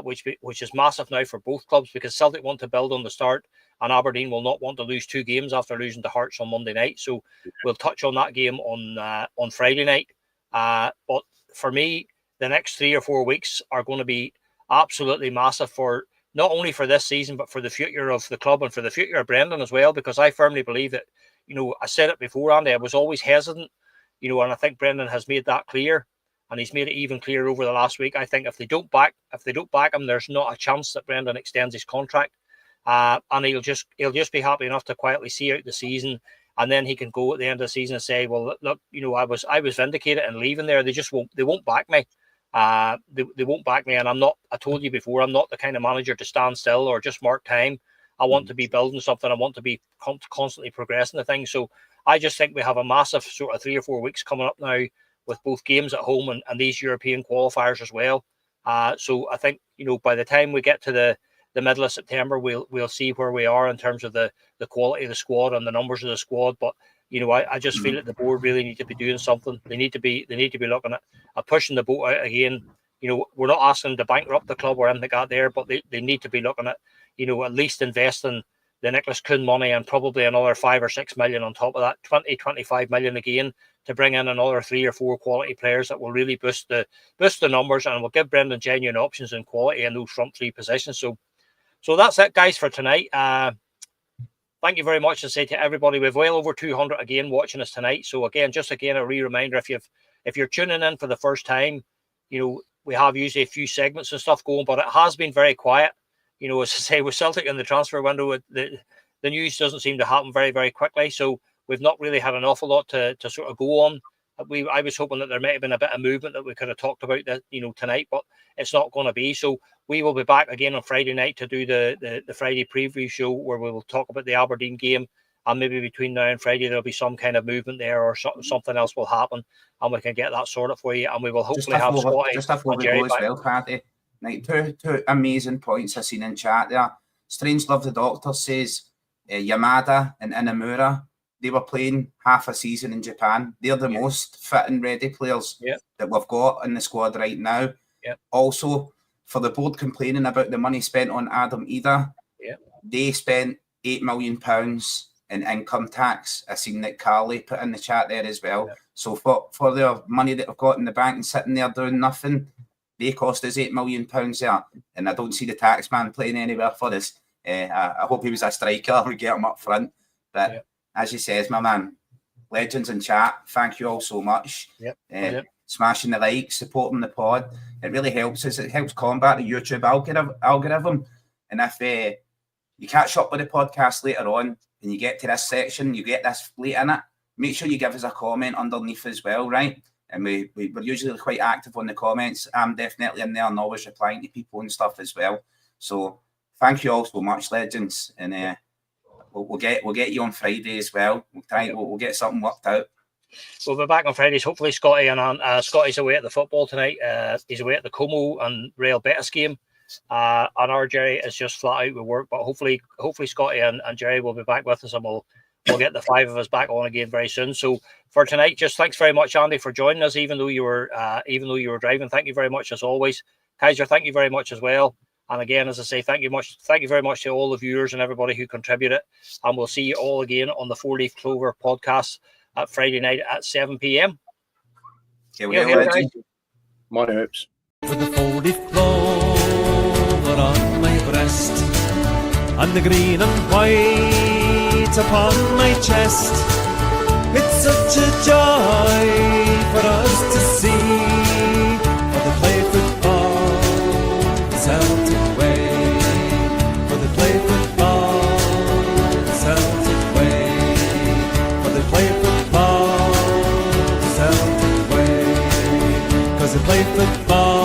C: which is massive now for both clubs, because Celtic want to build on the start, and Aberdeen will not want to lose 2 games after losing to Hearts on Monday night. So we'll touch on that game on Friday night. But for me, the next 3 or 4 weeks are going to be absolutely massive, for not only for this season, but for the future of the club and for the future of Brendan as well, because I firmly believe that, I said it before, Andy, I was always hesitant, and I think Brendan has made that clear, and he's made it even clearer over the last week. I think if they don't back him, there's not a chance that Brendan extends his contract, and he'll just be happy enough to quietly see out the season, and then he can go at the end of the season and say, well, look, I was vindicated in leaving there. They won't back me. They won't back me, and I told you before, I'm not the kind of manager to stand still or just mark time. I want to be building something. I want to be constantly progressing the thing. So I just think we have a massive sort of 3 or 4 weeks coming up now, with both games at home and these European qualifiers as well. So I think, by the time we get to the middle of September, we'll see where we are in terms of the quality of the squad and the numbers of the squad. But I just feel that the board really need to be doing something. They need to be looking at pushing the boat out again. We're not asking them to bankrupt the club or anything like that there, but they need to be looking at, at least investing the Nicholas Kuhn money and probably another 5 or 6 million on top of that, 20-25 million again, to bring in another 3 or 4 quality players that will really boost the numbers and will give Brendan genuine options and quality in those front 3 positions. So that's it, guys, for tonight. Thank you very much to say to everybody. We've well over 200 again watching us tonight. So again, a reminder, if you're tuning in for the first time, we have usually a few segments and stuff going, but it has been very quiet. As I say, with Celtic in the transfer window, the news doesn't seem to happen very, very quickly. So we've not really had an awful lot to sort of go on. I was hoping that there might have been a bit of movement that we could have talked about that, tonight, but it's not going to be. So we will be back again on Friday night to do the Friday preview show where we will talk about the Aberdeen game, and maybe between now and Friday there'll be some kind of movement there, or something else will happen, and we can get that sorted for you, and we will hopefully have Scotty
B: just before we go as well, Paddy. Like two amazing points I've seen in chat there. Strange Love the Doctor says Yamada and Inamura, they were playing half a season in Japan. They're the most fit and ready players that we've got in the squad right now. Also, for the board complaining about the money spent on Adam Ida, they spent £8 million in income tax. I seen Nick Carley put in the chat there as well. So for their money that they've got in the bank and sitting there doing nothing, they cost us £8 million there. And I don't see the tax man playing anywhere for us. I hope he was a striker. We get him up front. But as he says, my man, legends in chat, thank you all so much. Smashing the like, supporting the pod. It really helps us. It helps combat the YouTube algorithm. And if you catch up with the podcast later on and you get to this section, you get this late in it, make sure you give us a comment underneath as well, right? And we're usually quite active on the comments. I'm definitely in there and always replying to people and stuff as well. So thank you all so much, legends. And we'll get you on Friday as well. We'll get something worked out.
C: We'll be back on Fridays. Hopefully, Scotty and Scotty's away at the football tonight. He's away at the Como and Real Betis game. And our Jerry is just flat out with work. But hopefully Scotty and Jerry will be back with us, and we'll get the 5 of us back on again very soon. So for tonight, just thanks very much, Andy, for joining us, even though you were driving. Thank you very much as always, Kaiser. Thank you very much as well. And again, as I say, thank you very much to all the viewers and everybody who contributed. And we'll see you all again on the 4-Leaf Clover podcast at Friday night at 7 p.m.
B: Here we go, guys.
D: Morning, Hoops.
A: With the 4-leaf clover on my breast, and the green and white upon my chest, it's such a joy for us to see, for they play football the Celtic way, for they play football the Celtic way, for they play football the Celtic way, 'cause they play football